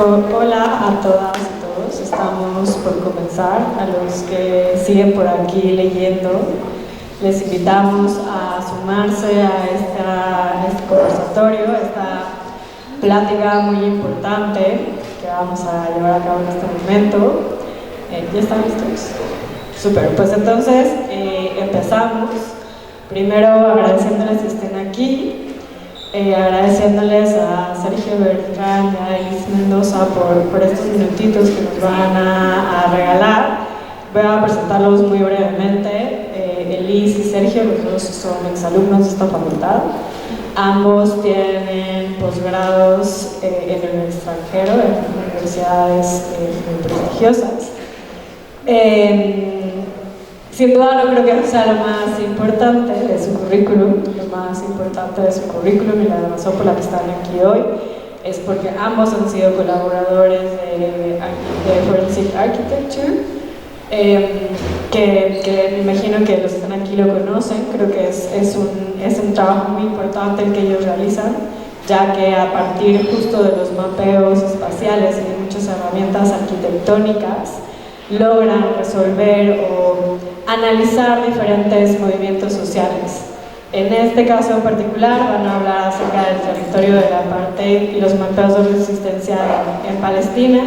Hola a todas y todos, estamos por comenzar. A los que siguen por aquí leyendo, les invitamos a sumarse a este conversatorio, a esta plática muy importante que vamos a llevar a cabo en este momento. ¿Ya están listos? Súper, pues entonces empezamos. Primero agradeciéndoles que estén aquí. Agradeciéndoles a Sergio Bertrán y a Elis Mendoza por estos minutitos que nos van a regalar. Voy a presentarlos muy brevemente. Elis y Sergio, los dos son exalumnos de esta facultad. Ambos tienen posgrados en el extranjero, en universidades muy prestigiosas. Sin duda no creo que sea lo más importante de su currículum. Lo más importante de su currículum y la razón por la que están aquí hoy es porque ambos han sido colaboradores de Forensic Architecture, que me imagino que los que están aquí lo conocen. Creo que es un trabajo muy importante el que ellos realizan, ya que a partir justo de los mapeos espaciales y de muchas herramientas arquitectónicas logran resolver o analizar diferentes movimientos sociales. En este caso en particular van a hablar acerca del territorio del apartheid y los mapeos de resistencia en Palestina,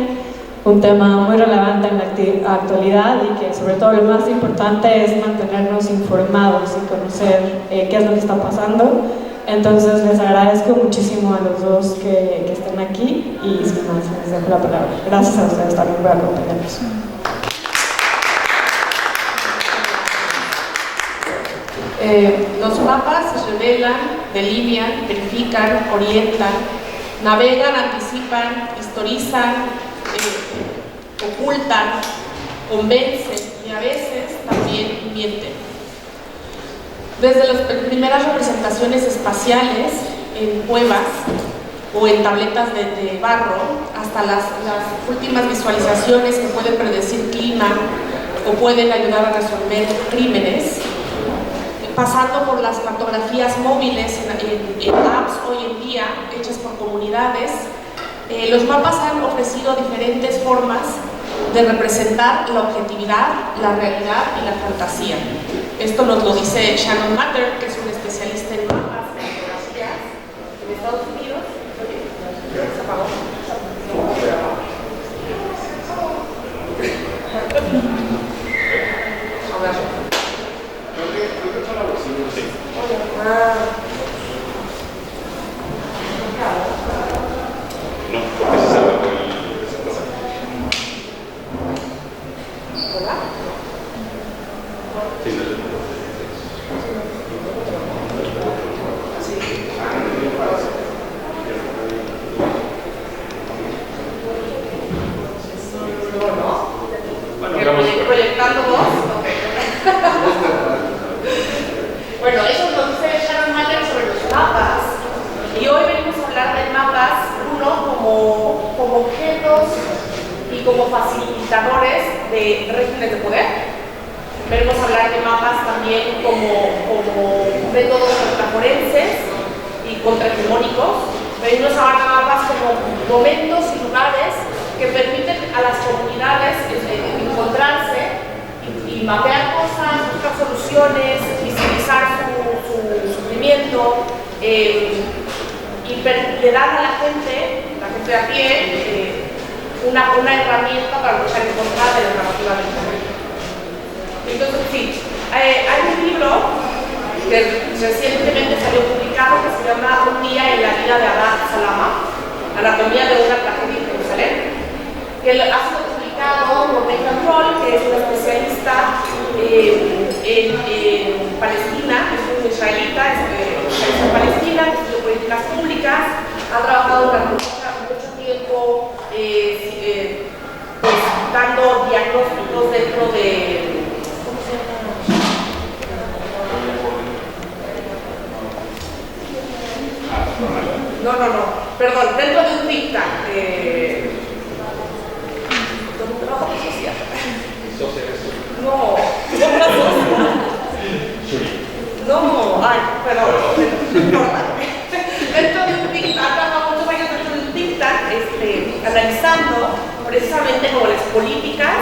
un tema muy relevante en la actualidad y que sobre todo lo más importante es mantenernos informados y conocer qué es lo que está pasando. Entonces les agradezco muchísimo a los dos que estén aquí y sin más les dejo la palabra. Gracias a ustedes también por acompañarnos. Los mapas revelan, delinean, verifican, orientan, navegan, anticipan, historizan, ocultan, convencen y a veces también mienten. Desde las primeras representaciones espaciales en cuevas o en tabletas de barro hasta las últimas visualizaciones que pueden predecir clima o pueden ayudar a resolver crímenes, pasando por las cartografías móviles en apps hoy en día hechas por comunidades, los mapas han ofrecido diferentes formas de representar la objetividad, la realidad y la fantasía. Esto nos lo dice Shannon Matter, que es un especialista en mapas de geografía en Estados Unidos. ¿Se apagó? No, porque se salva con el receptor. ¿Hola? Sí, no. Proyectando dos. Bueno, eso nos dice Sharon Matter sobre los mapas. Y hoy venimos a hablar de mapas, uno como objetos y como facilitadores de regímenes de poder. Venimos a hablar de mapas también como métodos contraforenses y contrahegemónicos. Venimos a hablar de mapas como momentos y lugares que permiten a las comunidades encontrarse y mapear cosas, buscar soluciones, visibilizar su sufrimiento y le dan a la gente de a pie, una herramienta para luchar en contra de la narrativa del poder. Entonces, sí, hay un libro que recientemente salió publicado que se llama Un día en la vida de Abad Salama, Anatomía de una tragedia en Jerusalén, que ha sido publicado por Nathan Roll, que es un especialista en Palestina, es un israelita, especialista en Palestina, que estudió políticas públicas, ha trabajado durante mucho tiempo pues, dando diagnósticos dentro de... ¿Cómo se llama? No, perdón, dentro de un think tank. ¿Dónde trabaja tu social? No, no, ay, perdón, no importa. Dentro de un think tank, trabajamos muchos años dentro de un think tank, analizando precisamente como las políticas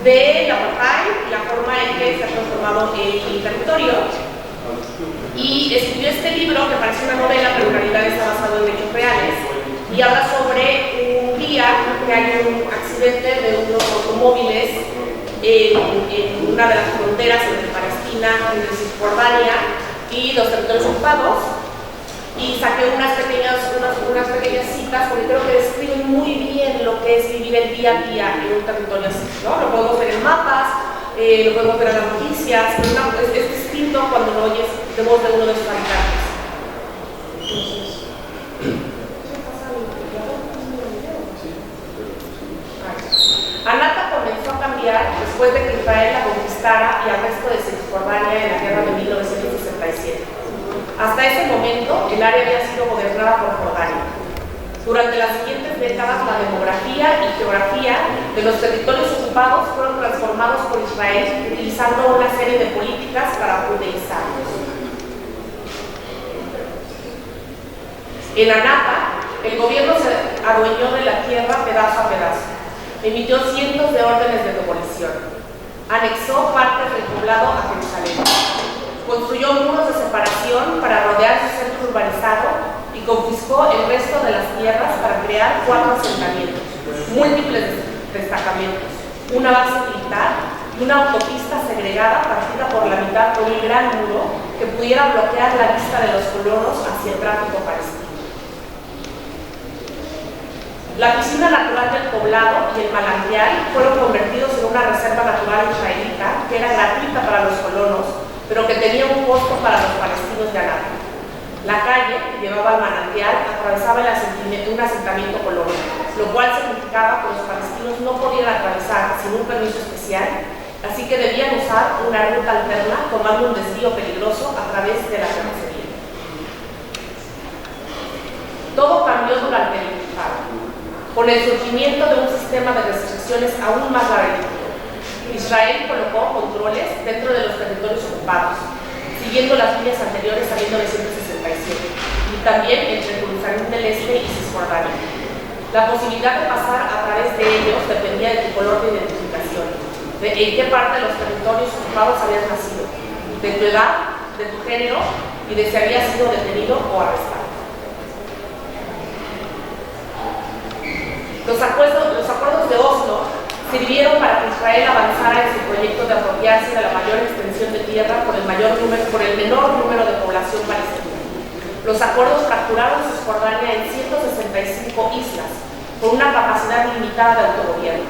de la apartheid y la forma en que se ha transformado el territorio. Y escribió este libro, que parece una novela, pero en realidad está basado en hechos reales, y habla sobre un día que hay un accidente de unos automóviles en una de las fronteras entre Palestina, entre Cisjordania y los territorios ocupados. Y saqué unas pequeñas citas porque creo que describen muy bien lo que es vivir el día a día en un territorio así, ¿no? Lo podemos ver en mapas, lo podemos ver en las noticias, pero es distinto cuando lo oyes de voz de uno de sus habitantes. Anata comenzó a cambiar después de que Israel la conquistara y al resto de Cisjordania en la guerra de 1967. Hasta ese momento, el área había sido gobernada por Jordania. Durante las siguientes décadas, la demografía y geografía de los territorios ocupados fueron transformados por Israel, utilizando una serie de políticas para judeizarlos. En Anapa, el gobierno se adueñó de la tierra pedazo a pedazo, emitió cientos de órdenes de demolición, anexó partes del poblado a Jerusalén, construyó muros de separación para rodear su centro urbanizado y confiscó el resto de las tierras para crear 4 asentamientos, múltiples destacamentos, una base militar y una autopista segregada partida por la mitad por un gran muro que pudiera bloquear la vista de los colonos hacia el tráfico palestino. La piscina natural del poblado y el manantial fueron convertidos en una reserva natural israelita que era gratuita para los colonos, pero que tenía un costo para los palestinos de Anapa. La calle que llevaba al manantial atravesaba un asentamiento colono, lo cual significaba que los palestinos no podían atravesar sin un permiso especial, así que debían usar una ruta alterna tomando un desvío peligroso a través de la terracería. Todo cambió durante el Intifada, con el surgimiento de un sistema de restricciones aún más radical. Israel colocó controles dentro de los territorios ocupados, siguiendo las líneas anteriores a 1967, y también entre Jerusalén del Este y Cisjordania. La posibilidad de pasar a través de ellos dependía de tu color de identificación, de en qué parte de los territorios ocupados habías nacido, de tu edad, de tu género y de si habías sido detenido o arrestado. Los acuerdos de Oslo sirvieron para que Israel avanzara en su proyecto de apropiarse de la mayor extensión de tierra por el menor número de población palestina. Los acuerdos fracturaron Cisjordania en 165 islas, con una capacidad limitada de autogobierno.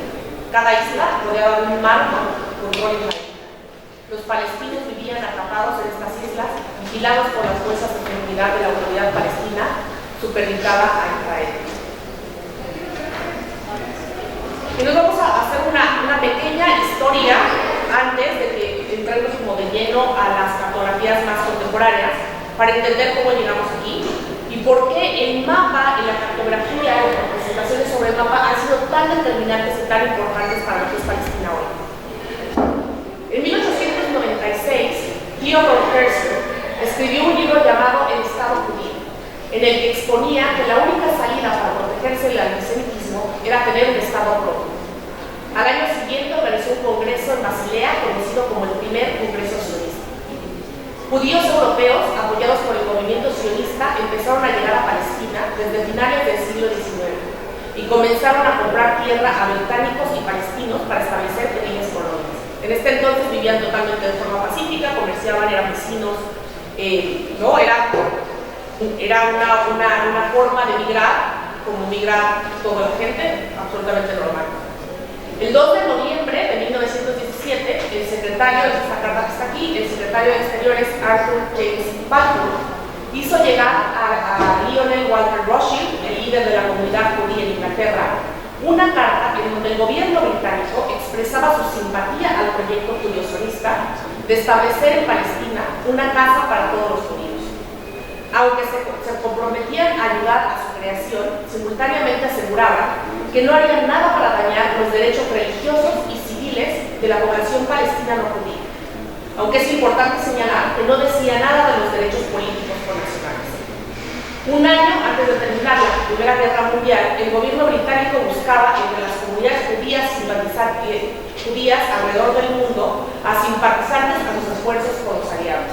Cada isla rodeaba de un mar con control israelí. Los palestinos vivían atrapados en estas islas, vigilados por las fuerzas de seguridad de la autoridad palestina, supeditada a Israel. Y nos vamos a hacer una pequeña historia antes de que entremos como de lleno a las cartografías más contemporáneas para entender cómo llegamos aquí y por qué el mapa y la cartografía y las representaciones sobre el mapa han sido tan determinantes y tan importantes para lo que es Palestina hoy. En 1896, Theodore Herzl escribió un libro llamado El Estado Judío, en el que exponía que la única salida para protegerse del antisemitismo era tener un Estado propio. Al año siguiente organizó un congreso en Basilea conocido como el primer Congreso Sionista. Judíos europeos, apoyados por el movimiento sionista, empezaron a llegar a Palestina desde finales del siglo XIX y comenzaron a comprar tierra a británicos y palestinos para establecer pequeñas colonias. En este entonces vivían totalmente de forma pacífica, comerciaban, eran vecinos, ¿no? Era una forma de migrar, como migra toda la gente, absolutamente normal. El 2 de noviembre de 1917, el secretario de esta carta que está aquí, el secretario de Exteriores Arthur James Balfour, hizo llegar a Lionel Walter Rothschild, el líder de la comunidad judía en Inglaterra, una carta en donde el gobierno británico expresaba su simpatía al proyecto judío-sionista de establecer en Palestina una casa para todos los judíos. Aunque se comprometían a ayudar a su creación, simultáneamente aseguraban que no harían nada para dañar los derechos religiosos y civiles de la población palestina no judía, aunque es importante señalar que no decía nada de los derechos políticos connacionales. Un año antes de terminar la Primera Guerra Mundial, el gobierno británico buscaba entre las comunidades judías alrededor del mundo a simpatizantes a sus esfuerzos con los aliados.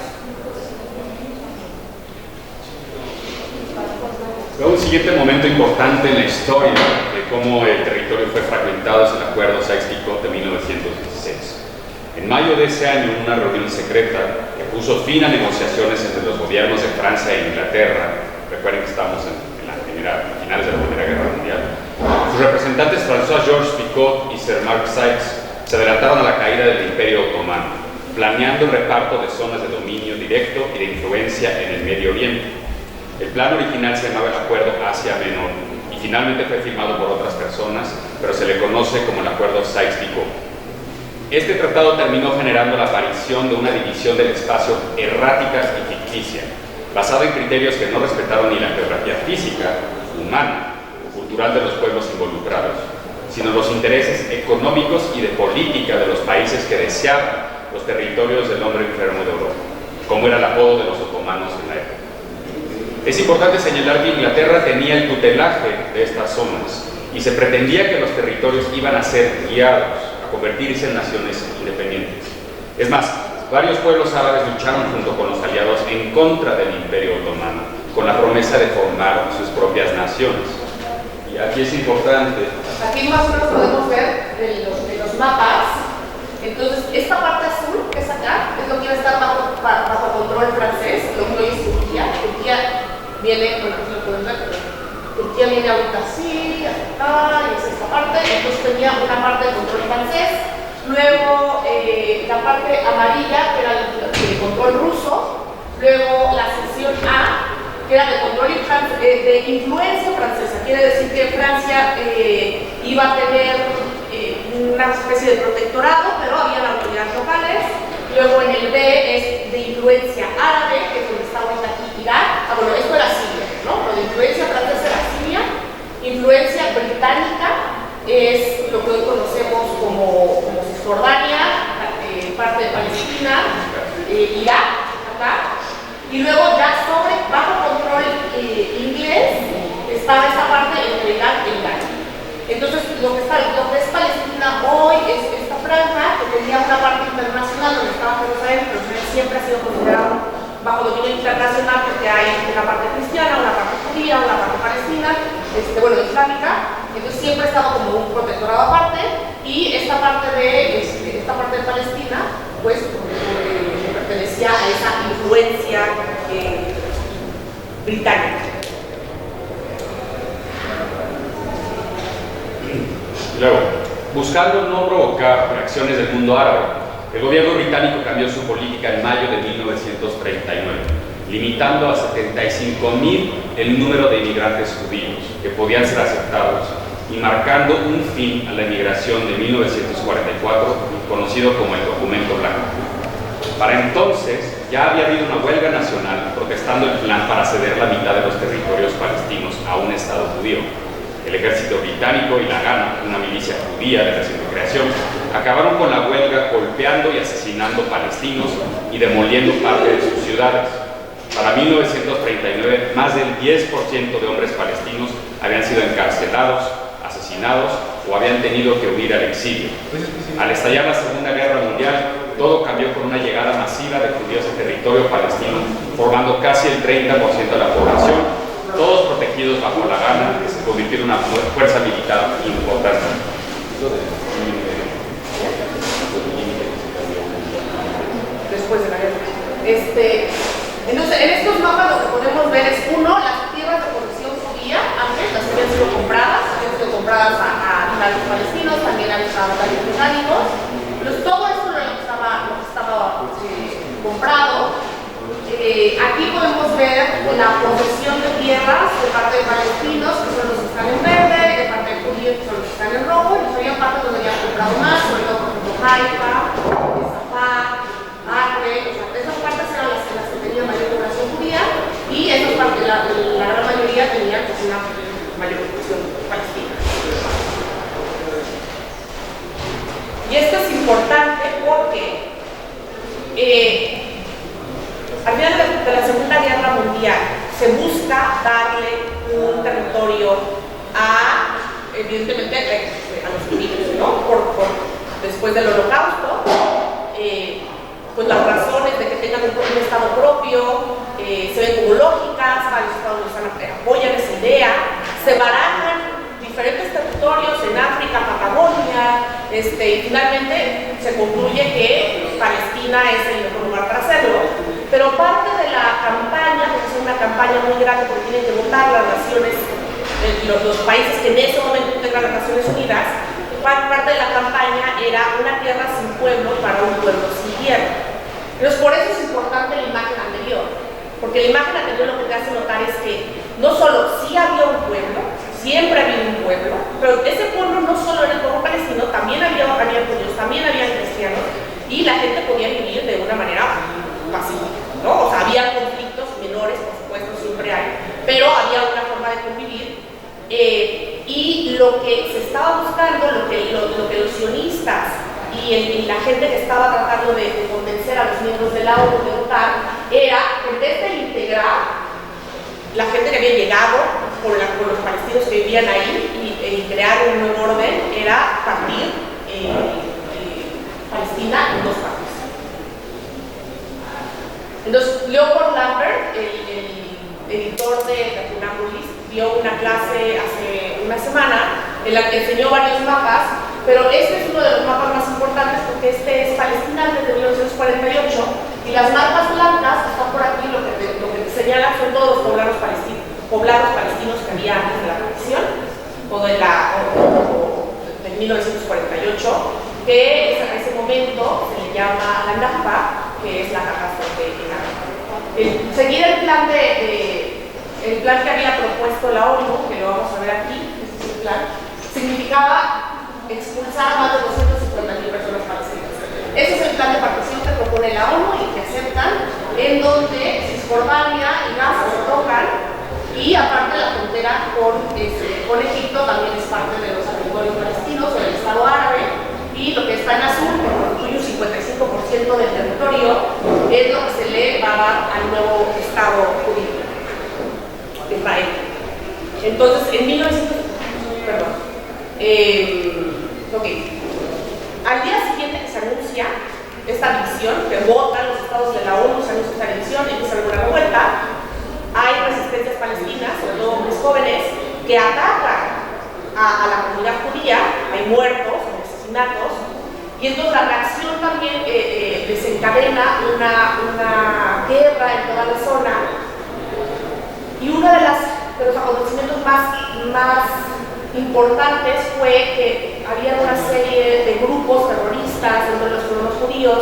Un siguiente momento importante en la historia de cómo el territorio fue fragmentado es el Acuerdo Sykes-Picot de 1916. En mayo de ese año, en una reunión secreta que puso fin a negociaciones entre los gobiernos de Francia e Inglaterra, recuerden que estamos a finales de la Primera Guerra Mundial, sus representantes François Georges Picot y Sir Mark Sykes se adelantaron a la caída del Imperio Otomano, planeando el reparto de zonas de dominio directo y de influencia en el Medio Oriente. El plan original se llamaba el Acuerdo Asia Menor y finalmente fue firmado por otras personas, pero se le conoce como el Acuerdo Sykes-Picot. Este tratado terminó generando la aparición de una división del espacio errática y ficticia, basada en criterios que no respetaron ni la geografía física, humana o cultural de los pueblos involucrados, sino los intereses económicos y de política de los países que deseaban los territorios del hombre enfermo de Europa, como era el apodo de los otomanos en la época. Es importante señalar que Inglaterra tenía el tutelaje de estas zonas y se pretendía que los territorios iban a ser guiados a convertirse en naciones independientes. Es más, varios pueblos árabes lucharon junto con los aliados en contra del Imperio Otomano, con la promesa de formar sus propias naciones. Y aquí es importante. Aquí más o menos podemos ver de los mapas. Entonces, esta parte azul que es acá es lo que iba a estar bajo control francés, lo que hoy es Turquía. Turquía viene, bueno, no lo pueden ver, pero Turquía viene ahorita así, hasta acá, y es esta parte. Entonces tenía una parte de control francés. Luego la parte amarilla, que era el control ruso. Luego la sección A, que era de control de influencia francesa. Quiere decir que Francia iba a tener una especie de protectorado, pero había autoridades locales. Luego en el B es de influencia árabe, que es donde está ahorita aquí Irak. Bueno, esto era Siria, ¿no? Pero de influencia francesa era Siria. Influencia británica es lo que hoy conocemos como Cisjordania, parte de Palestina, Irak, acá. Y luego ya bajo control inglés estaba esta parte entre Irak e Irak. Entonces lo que es Palestina hoy es esta franja que tenía una parte internacional donde estaba Jerusalén, pero siempre ha sido considerado bajo dominio internacional porque hay una parte cristiana, una parte judía, una parte palestina, islámica. Entonces siempre ha estado como un protectorado aparte, y esta parte de Palestina pues pertenecía a esa influencia británica. Luego, buscando no provocar reacciones del mundo árabe, el gobierno británico cambió su política en mayo de 1939, limitando a 75,000 el número de inmigrantes judíos que podían ser aceptados y marcando un fin a la inmigración de 1944, conocido como el Documento Blanco. Para entonces ya había habido una huelga nacional protestando el plan para ceder la mitad de los territorios palestinos a un Estado judío. El ejército británico y la Haganah, una milicia judía de reciente creación, acabaron con la huelga golpeando y asesinando palestinos y demoliendo parte de sus ciudades. Para 1939, más del 10% de hombres palestinos habían sido encarcelados, asesinados o habían tenido que huir al exilio. Al estallar la Segunda Guerra Mundial, todo cambió con una llegada masiva de judíos en territorio palestino, formando casi el 30% de la población, todos protegidos bajo la Haganah, que se convirtió en una fuerza militar importante. Después de la guerra. Entonces, en estos mapas lo que podemos ver es, uno, las tierras de posesión judía, antes las habían sido compradas a los palestinos, también a los británicos. Entonces, todo esto era lo que estaba comprado. Aquí podemos ver la posesión de tierras de parte de palestinos, que son los que están en verde, de parte de judíos, que son los que están en rojo, y había partes donde habían comprado más, sobre todo por ejemplo Haifa, Safar, Acre. O sea, esas partes eran las que tenían mayor población judía, y esas partes, la gran mayoría tenían pues, una mayor población palestina. Y esto es importante porque al final de la Segunda Guerra Mundial se busca darle un territorio evidentemente, a los judíos, ¿no? Después del Holocausto, pues las razones de que tengan un estado propio se ven como lógicas, varios estados apoyan esa idea, se barajan diferentes territorios en África, Patagonia, y finalmente se concluye que Palestina es el mejor lugar para hacerlo. Pero parte de la campaña, porque es una campaña muy grande porque tienen que votar las naciones, los países que en ese momento integran las Naciones Unidas, parte de la campaña era una tierra sin pueblo para un pueblo sin tierra. Entonces por eso es importante la imagen anterior, porque la imagen anterior lo que te hace notar es que no solo sí había un pueblo, siempre ha habido un pueblo, pero ese pueblo no solo era el pueblo palestino, también había judíos, también había cristianos, y la gente podía vivir de una manera pacífica, ¿no? O sea, había conflictos menores, por supuesto, siempre hay, pero había una forma de convivir, y lo que se estaba buscando, lo que los sionistas y la gente que estaba tratando de convencer a los miembros de la ONU de votar, era, en vez de integrar la gente que había llegado con los palestinos que vivían ahí y crear un nuevo orden, era partir Palestina en dos partes. Entonces, Leopold Lambert, el editor de Funápolis, dio una clase hace una semana en la que enseñó varios mapas, pero este es uno de los mapas más importantes porque este es Palestina desde 1948 y las marcas blancas que están por aquí, lo que te señalan son todos los poblados palestinos que había antes de la partición o de 1948, que a ese momento se le llama la Nakba, que es la catástrofe en África. Seguir el plan que había propuesto la ONU, que lo vamos a ver aquí, este es el plan, significaba expulsar a más de 250.000 personas palestinas. Ese es el plan de partición que propone la ONU y que aceptan, en donde Cisjordania y Gaza se tocan, y aparte la frontera con Egipto también es parte de los territorios palestinos o del Estado árabe, y lo que está en azul, que constituye un 55% del territorio, es lo que se le va a dar al nuevo Estado judío, Israel. Entonces, en 1900, al día siguiente que se anuncia esta división, que votan los estados de la ONU, se anuncia esta división, empieza una revuelta, hay resistencias palestinas, sobre todo hombres jóvenes, que atacan a la comunidad judía, hay muertos, hay asesinatos, y entonces la reacción también desencadena una guerra en toda la zona, y uno de los acontecimientos más importantes fue que había una serie de grupos terroristas dentro de los pueblos judíos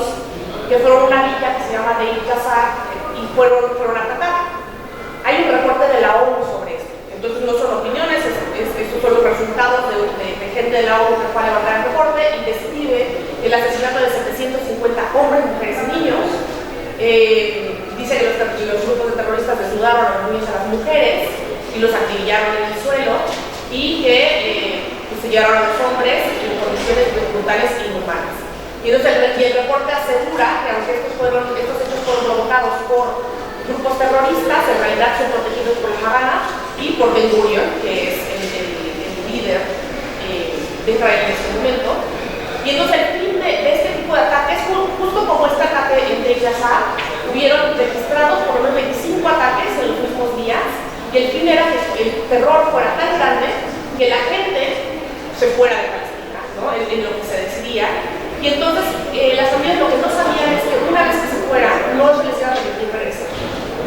que fueron a una villa que se llama Deir Yazar y fueron a atacar. Hay un reporte de la ONU sobre esto, entonces no son opiniones, estos son los resultados de gente de la ONU que fue a levantar el reporte y describe el asesinato de 750 hombres, mujeres y niños. Dice que los grupos de terroristas desnudaron a los niños y a las mujeres y los acribillaron en el suelo, y que se llevaron a los hombres en condiciones brutales e inhumanas. Y entonces el reporte asegura que aunque estos hechos fueron provocados por grupos terroristas, en realidad son protegidos por el Haganah y por Ben Gurion, que es el líder de Israel en este momento. Y entonces el fin de este tipo de ataques, justo como este ataque en Deir Yazar, hubieron registrados por lo menos 25 ataques en los mismos días, y el fin era que el terror fuera tan grande que la gente se fuera de Palestina, ¿no? en lo que se decidía. Y entonces las familias lo que no sabían es que una vez que se fuera no se les iba a permitir regresar,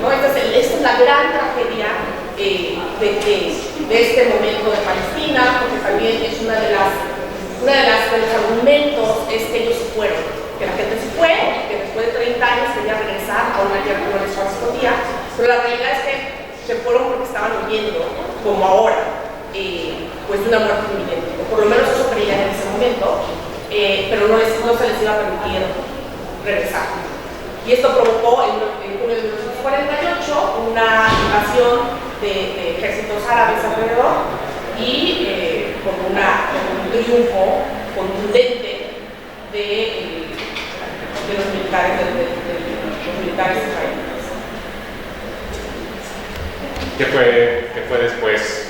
¿no? Entonces esta es la gran tragedia de este momento de Palestina, porque también es uno de los argumentos es que ellos se fueron, que la gente se fue y que después de 30 años quería regresar a una tierra que no les correspondía, pero la realidad es que se fueron porque estaban huyendo, como ahora, pues de una muerte inminente, o por lo menos eso creían en ese momento, pero no se les iba a permitir regresar. Y esto provocó en junio de 1948 una invasión de ejércitos árabes alrededor y con un triunfo contundente de los militares israelíes. que fue después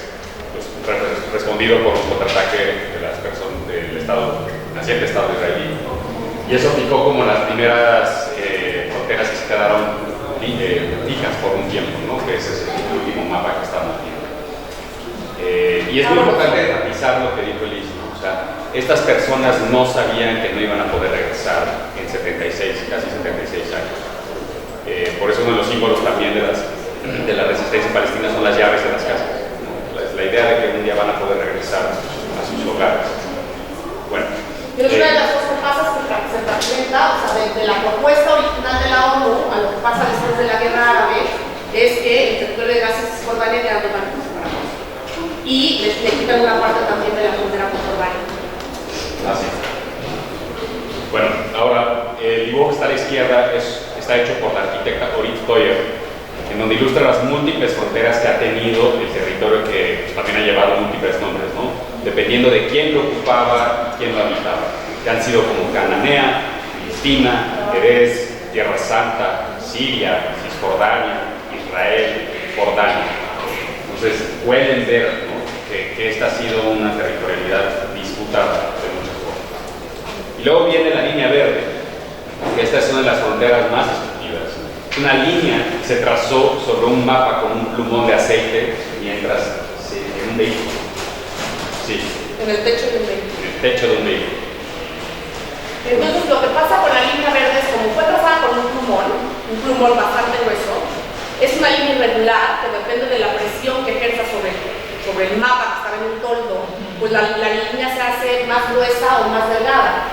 respondido por un contraataque de las personas del naciente Estado israelí. Y eso picó como las primeras fronteras que se quedaron fijas por un tiempo, ¿no? Que ese es el último mapa que estamos viendo. Y es muy importante enfatizar lo que dijo Liz, ¿no? O sea, estas personas no sabían que no iban a poder regresar en 76, casi 76 años. Por eso uno de los símbolos también de la resistencia palestina son las llaves de las casas, ¿no? La idea de que un día van a poder regresar a sus hogares. Bueno. Pero una de las cosas que pasa es que se fragmenta, o sea, de la propuesta original de la ONU a lo que pasa después de la guerra árabe, es que el territorio de Gaza y Cisjordania quedan totalmente separados. Y le quitan una parte también de la frontera con Jordania. Así. Bueno, ahora el dibujo que está a la izquierda está hecho por la arquitecta Orit Toyer, en donde ilustra las múltiples fronteras que ha tenido el territorio, que también ha llevado múltiples nombres, ¿no? Dependiendo de quién lo ocupaba y quién lo habitaba, que han sido como Cananea, Filistina, Erez, Tierra Santa, Siria, Cisjordania, Israel, Jordania. Entonces pueden ver, ¿no?, que esta ha sido una territorialidad disputada de muchas formas. Y luego viene la línea verde, que esta es una de las fronteras más discutidas. Una línea se trazó sobre un mapa con un plumón de aceite mientras en un vehículo. Sí. En el techo de un vehículo. En el techo de un vehículo. Entonces lo que pasa con la línea verde es como fue trazada con un plumón bastante grueso, es una línea irregular que depende de la presión que ejerza sobre el mapa que estaba en un toldo, pues la línea se hace más gruesa o más delgada.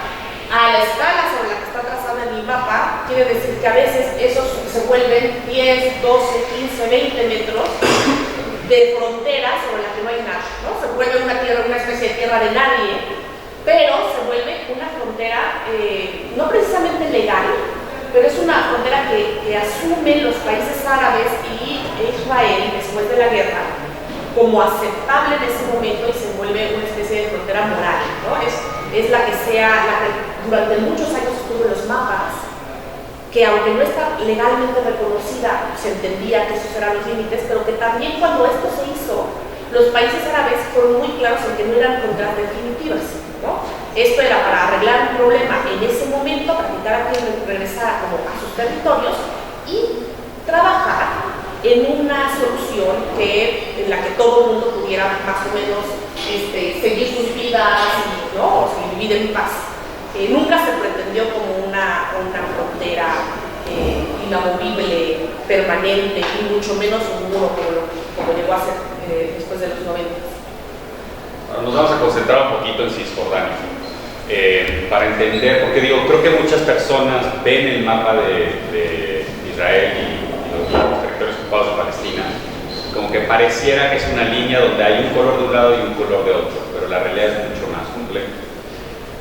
A la escala sobre la que está trazada en el mapa, quiere decir que a veces esos se vuelven 10, 12, 15, 20 metros de frontera sobre la que no hay nada, ¿no? Se vuelve una especie de tierra de nadie, pero se vuelve una frontera no precisamente legal, pero es una frontera que asumen los países árabes y Israel después de la guerra como aceptable en ese momento, y se vuelve una especie de frontera moral, ¿no? Es la que durante muchos años estuvo en los mapas, que aunque no está legalmente reconocida, se entendía que esos eran los límites, pero que también cuando esto se hizo, los países árabes fueron muy claros en que no eran fronteras definitivas, ¿no? Esto era para arreglar un problema en ese momento, para evitar a quien regresara como a sus territorios y trabajar en una solución en la que todo el mundo pudiera más o menos seguir sus vidas, ¿no? O sea, vivir en paz. Nunca se pretendió como una frontera inamovible, permanente, y mucho menos un muro como llegó a ser después de los 90. Nos vamos a concentrar un poquito en Cisjordania para entender, porque creo que muchas personas ven el mapa de Israel y los territorios ocupados de Palestina como que pareciera que es una línea donde hay un color de un lado y un color de otro, pero la realidad es mucho más compleja.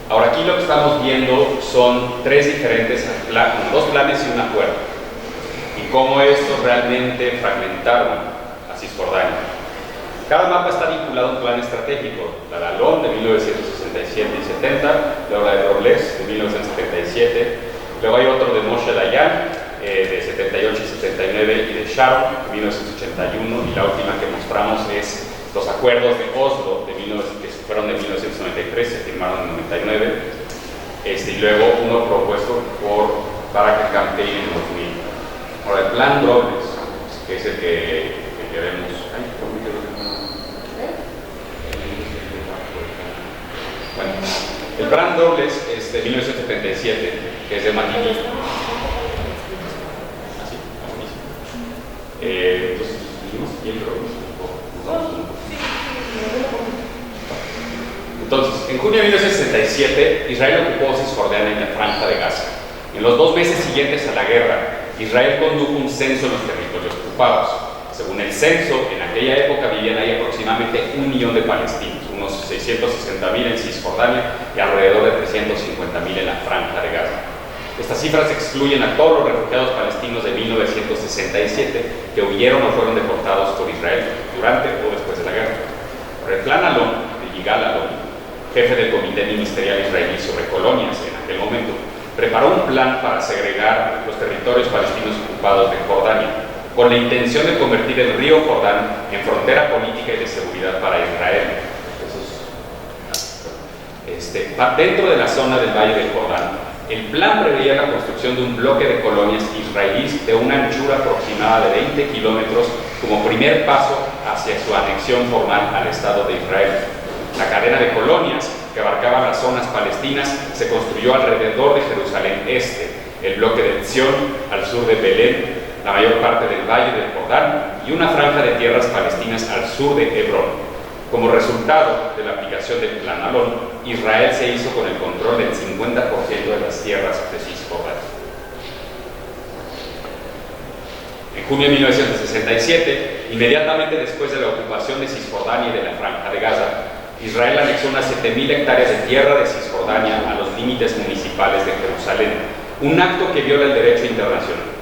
Ahora, aquí lo que estamos viendo son tres diferentes planos, dos planes y una cuerda, y cómo estos realmente fragmentaron a Cisjordania. Cada mapa está vinculado a un plan estratégico: la de Alon de 1967 y 70, luego la de Robles de 1977, luego hay otro de Moshe Dayan de 78 y 79, y de Sharon de 1981, y la última que mostramos es los acuerdos de Oslo que fueron de 1993, se firmaron en 99, y luego uno propuesto por Barak el-Campaign en 2000. Ahora, el plan Robles, que es el que vemos. Bueno, el plan Robles es de 1977, que es de Matiki. Entonces, en junio de 1967, Israel ocupó Cisjordania en la Franja de Gaza. En los 2 meses siguientes a la guerra, Israel condujo un censo en los territorios ocupados. Según el censo, en aquella época vivían ahí aproximadamente 1 millón de palestinos, unos 660.000 en Cisjordania y alrededor de 350.000 en la Franja de Gaza. Estas cifras excluyen a todos los refugiados palestinos de 1967 que huyeron o fueron deportados por Israel durante o después de la guerra. Por el plan Alon, de Yigal Alon, jefe del Comité Ministerial Israelí sobre Colonias en aquel momento, preparó un plan para segregar los territorios palestinos ocupados de Jordania. con la intención de convertir el río Jordán en frontera política y de seguridad para Israel. Dentro de la zona del Valle del Jordán, el plan preveía la construcción de un bloque de colonias israelíes de una anchura aproximada de 20 kilómetros como primer paso hacia su anexión formal al Estado de Israel. La cadena de colonias que abarcaba las zonas palestinas se construyó alrededor de Jerusalén Este, el bloque de Etzión al sur de Belén, la mayor parte del Valle del Jordán y una franja de tierras palestinas al sur de Hebrón. Como resultado de la aplicación del Plan Alon, Israel se hizo con el control del 50% de las tierras de Cisjordania. En junio de 1967, inmediatamente después de la ocupación de Cisjordania y de la Franja de Gaza, Israel anexó unas 7.000 hectáreas de tierra de Cisjordania a los límites municipales de Jerusalén, un acto que viola el derecho internacional.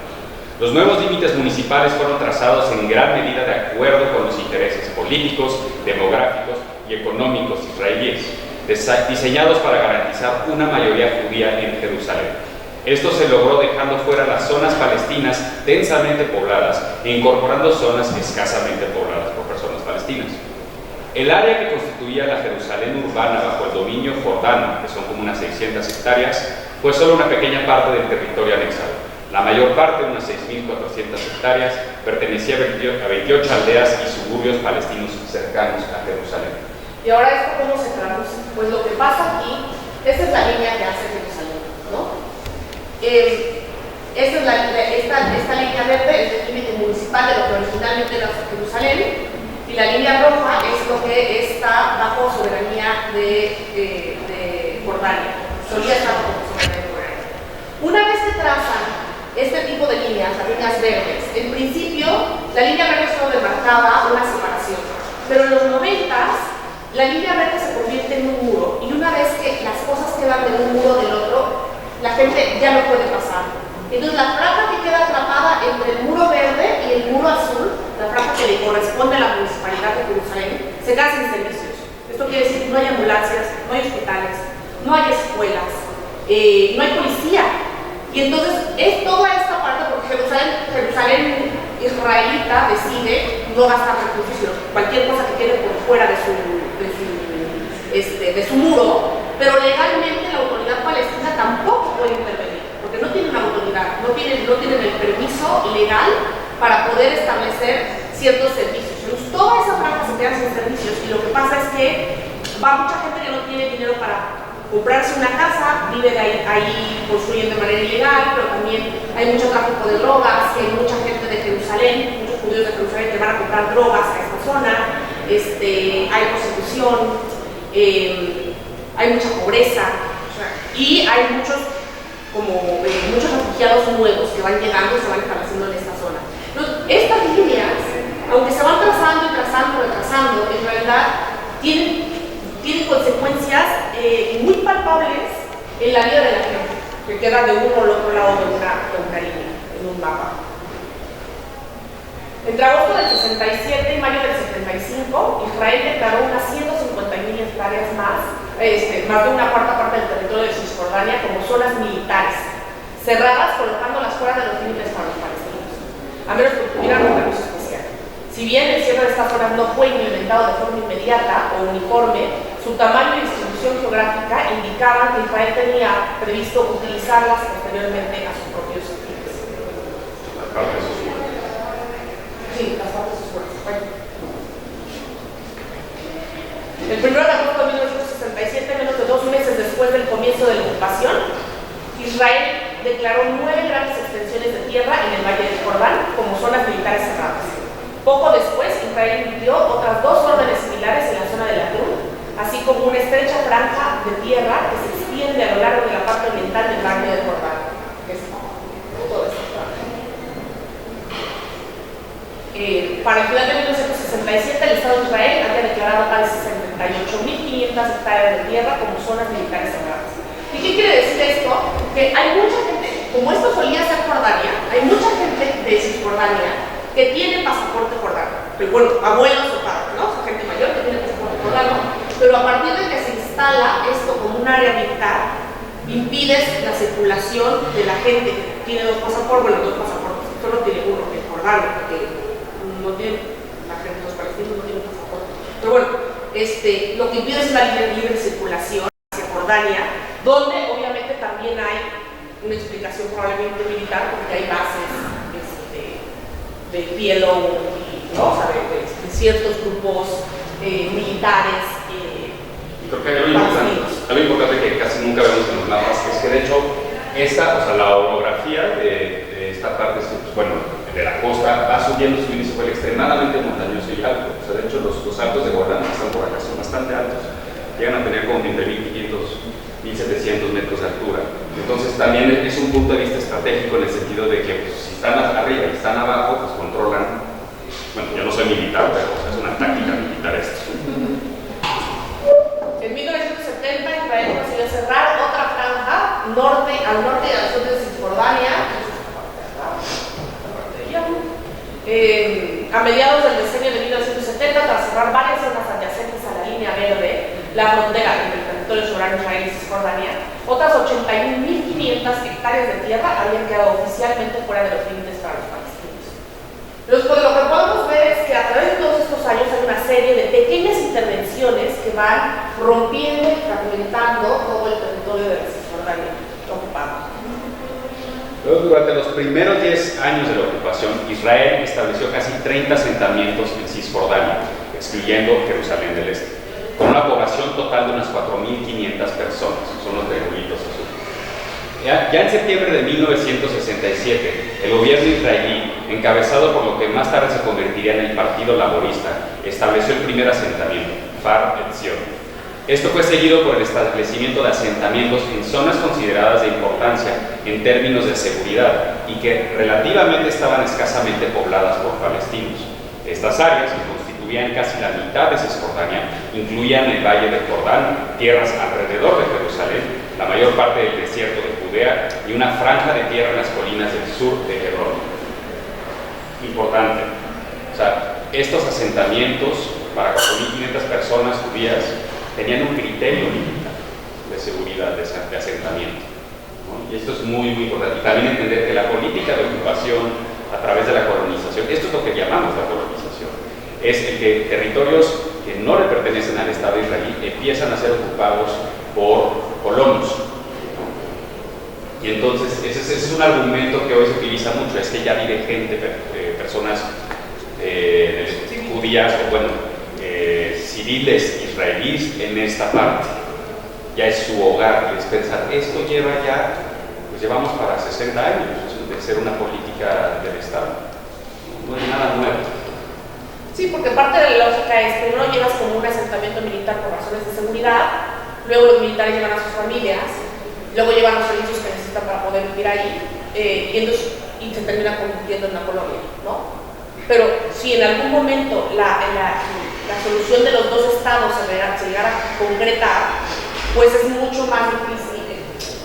Los nuevos límites municipales fueron trazados en gran medida de acuerdo con los intereses políticos, demográficos y económicos israelíes, diseñados para garantizar una mayoría judía en Jerusalén. Esto se logró dejando fuera las zonas palestinas densamente pobladas e incorporando zonas escasamente pobladas por personas palestinas. El área que constituía la Jerusalén urbana bajo el dominio jordano, que son como unas 600 hectáreas, fue solo una pequeña parte del territorio anexado. La mayor parte, unas 6.400 hectáreas, pertenecía a 28 aldeas y suburbios palestinos cercanos a Jerusalén. Y ahora esto cómo se traduce. Pues lo que pasa aquí, esta es la línea que hace Jerusalén, ¿no? Esta línea verde es el límite municipal de lo que originalmente era Jerusalén, y la línea roja es lo que está bajo soberanía de Jordania. Solía estar bajo soberanía de Jordania. Una vez que trazan este tipo de líneas, las líneas verdes, en principio la línea verde solo demarcaba una separación, pero en los 90s la línea verde se convierte en un muro, y una vez que las cosas quedan de un muro del otro, la gente ya no puede pasar. Entonces la franja que queda atrapada entre el muro verde y el muro azul, la franja que le corresponde a la municipalidad de Jerusalén, se queda sin servicios. Esto quiere decir que no hay ambulancias, no hay hospitales, no hay escuelas, no hay policía. Y entonces es toda esta parte, porque Jerusalén israelita decide no gastar recursos, sino cualquier cosa que quede por fuera de su muro, pero legalmente la autoridad palestina tampoco puede intervenir, porque no tienen autoridad, no tienen el permiso legal para poder establecer ciertos servicios. Entonces toda esa franja se queda sin servicios, y lo que pasa es que va mucha gente que no tiene dinero para comprarse una casa, viven ahí construyen de manera ilegal, pero también hay mucho tráfico de drogas, y hay mucha gente de Jerusalén, muchos judíos de Jerusalén que van a comprar drogas a esta zona, hay prostitución, hay mucha pobreza, y hay muchos refugiados nuevos que van llegando y se van estableciendo en esta zona. Entonces, estas líneas, aunque se van trazando y retrasando, en realidad tienen consecuencias muy palpables en la vida de la gente, que queda de uno al otro lado de una línea, en un mapa. Entre agosto del 67 y mayo del 75, Israel declaró unas 150.000 hectáreas más de una cuarta parte del territorio de Cisjordania como zonas militares, cerradas, colocándolas fuera de los límites para los palestinos, a menos que tuvieran un permiso especial. Si bien el cierre de estas zonas no fue implementado de forma inmediata o uniforme, su tamaño y distribución geográfica indicaban que Israel tenía previsto utilizarlas posteriormente a sus propios fines. Las partes oscuras. Sí, las partes oscuras. El 1 de agosto de 1967, menos de 2 meses después del comienzo de la ocupación, Israel declaró 9 grandes extensiones de tierra en el Valle del Jordán como zonas militares cerradas. Poco después, Israel emitió otras 2 órdenes similares en la zona de Latún, así como una estrecha franja de tierra que se extiende a lo largo de la parte oriental del Valle del Jordán. Todo esto. Para el final de 1967, el Estado de Israel había declarado casi 78.500 hectáreas de tierra como zonas militares cerradas. ¿Y qué quiere decir esto? Que hay mucha gente, como esto solía ser Jordania, hay mucha gente de Cisjordania que tiene pasaporte jordano. Pero bueno, abuelos o padres, ¿no? Son gente mayor que tiene pasaporte jordano, pero a partir de que se instala esto como un área militar, impides la circulación de la gente que tiene 2 pasaportes, solo tiene uno, que es jordano. Cisjordania, porque no tienen, la gente, los palestinos no tienen pasaporte. Pero bueno, lo que impide es la libre circulación hacia Jordania, donde obviamente también hay una explicación probablemente militar, porque hay bases de PLO, ¿no? O sea, de ciertos grupos militares. Creo que hay algo importante que casi nunca vemos en los mapas, es que de hecho la orografía de esta parte, pues, bueno, de la costa va subiendo, y se fue extremadamente montañoso y alto. O sea, de hecho los altos de Golán que están por acá son bastante altos, llegan a tener como entre 1500, 1700 metros de altura. Entonces también es un punto de vista estratégico en el sentido de que pues, si están arriba y están abajo, pues controlan. Bueno, yo no soy militar, pero es una táctica militar esto. En 1970 Israel consiguió cerrar otra franja al norte y al sur de Cisjordania, a mediados del decenio de 1970, tras cerrar varias zonas adyacentes a la línea verde, la frontera entre el territorio soberano israelí y Cisjordania, otras 81.500 hectáreas de tierra habían quedado oficialmente fuera de los límites para los palestinos. Lo que podemos ver es que a través de todos estos años hay una serie de pequeñas intervenciones que van rompiendo y fragmentando todo el territorio de la Cisjordania ocupado. Durante los primeros 10 años de la ocupación, Israel estableció casi 30 asentamientos en Cisjordania, excluyendo Jerusalén del Este, con una población total de unas 4.500 personas, son los triangulitos azules. Ya en septiembre de 1967, el gobierno israelí, encabezado por lo que más tarde se convertiría en el Partido Laborista, estableció el primer asentamiento, Kfar Etzion. Esto fue seguido por el establecimiento de asentamientos en zonas consideradas de importancia en términos de seguridad y que relativamente estaban escasamente pobladas por palestinos. Estas áreas, que constituían casi la mitad de Cisjordania, incluían el Valle del Jordán, tierras alrededor de Jerusalén, la mayor parte del desierto de Judea y una franja de tierra en las colinas del sur de Hebrón. Importante. O sea, estos asentamientos para 4.500 personas judías tenían un criterio limitado de seguridad de asentamiento, ¿no? Y esto es muy, muy importante. Y también entender que la política de ocupación a través de la colonización, esto es lo que llamamos la colonización, es el que territorios que no le pertenecen al Estado israelí empiezan a ser ocupados por colonos, ¿no? Y entonces ese es un argumento que hoy se utiliza mucho, es que ya vive gente, personas judías o bueno, civiles israelíes en esta parte, ya es su hogar. Y es pensar, esto lleva ya, pues llevamos para 60 años de ser una política del Estado, no es nada nuevo. Sí, porque parte de la lógica es, primero llegas como un asentamiento militar por razones de seguridad, luego los militares llevan a sus familias, luego llevan los servicios que necesitan para poder vivir ahí, y se termina convirtiendo en una colonia, ¿no? Pero si en algún momento la solución de los dos estados se llegara a concretar, pues es mucho más difícil.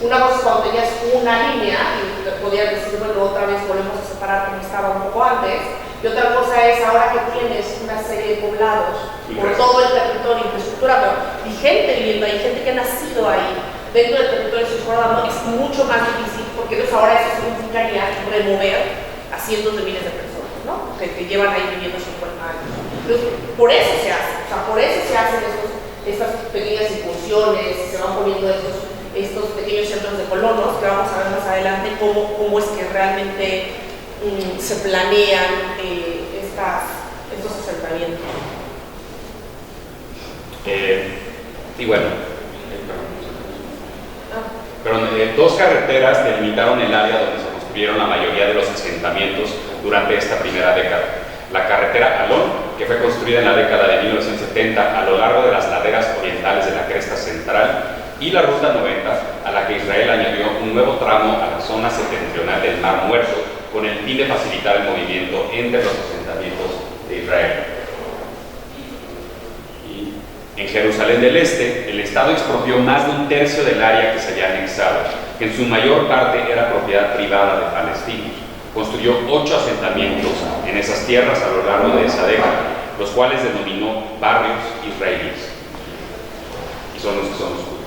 Una cosa es cuando tenías una línea y podías decir, bueno, otra vez volvemos a separar como estaba un poco antes, y otra cosa es ahora que tienes una serie de poblados por todo el territorio, infraestructura, y gente viviendo ahí, gente que ha nacido ahí, dentro del territorio cisjordano, es mucho más difícil, porque entonces ahora eso significaría remover a cientos de miles de personas, ¿no? Que llevan ahí viviendo 50 años. Entonces, por eso se hace, o sea, por eso se hacen estas pequeñas incursiones, se van poniendo estos pequeños centros de colonos, que vamos a ver más adelante cómo es que realmente se planean estos asentamientos. Y bueno, dos carreteras delimitaron el área donde se construyeron la mayoría de los asentamientos durante esta primera década. La carretera Alon, que fue construida en la década de 1970 a lo largo de las laderas orientales de la cresta central, y la Ruta 90, a la que Israel añadió un nuevo tramo a la zona septentrional del Mar Muerto, con el fin de facilitar el movimiento entre los asentamientos de Israel. Y en Jerusalén del Este, el Estado expropió más de un tercio del área que se había anexado, que en su mayor parte era propiedad privada de palestinos. Construyó 8 asentamientos en esas tierras a lo largo de esa década, los cuales denominó barrios israelíes. Y son los que son los judíos.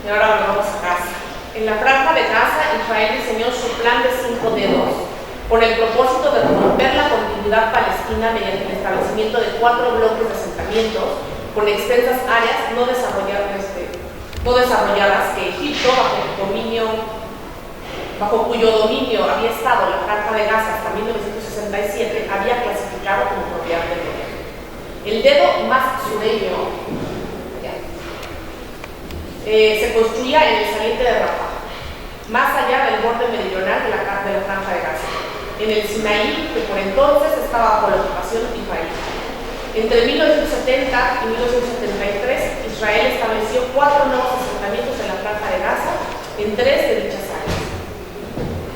Y ahora vamos a Gaza. En la franja de Gaza, Israel diseñó su plan de 5 dedos con el propósito de romper la continuidad palestina mediante el establecimiento de 4 bloques de asentamientos con extensas áreas no desarrolladas que Egipto, bajo cuyo dominio había estado la franja de Gaza hasta 1967, había clasificado como propiedad del gobierno. El dedo más sureño se construía en el saliente de Rafah, más allá del borde meridional de la franja de Gaza, en el Sinaí, que por entonces estaba bajo la ocupación israelí. Entre 1970 y 1973, Israel estableció 4 nuevos asentamientos en la franja de Gaza, en 3 de dichas áreas.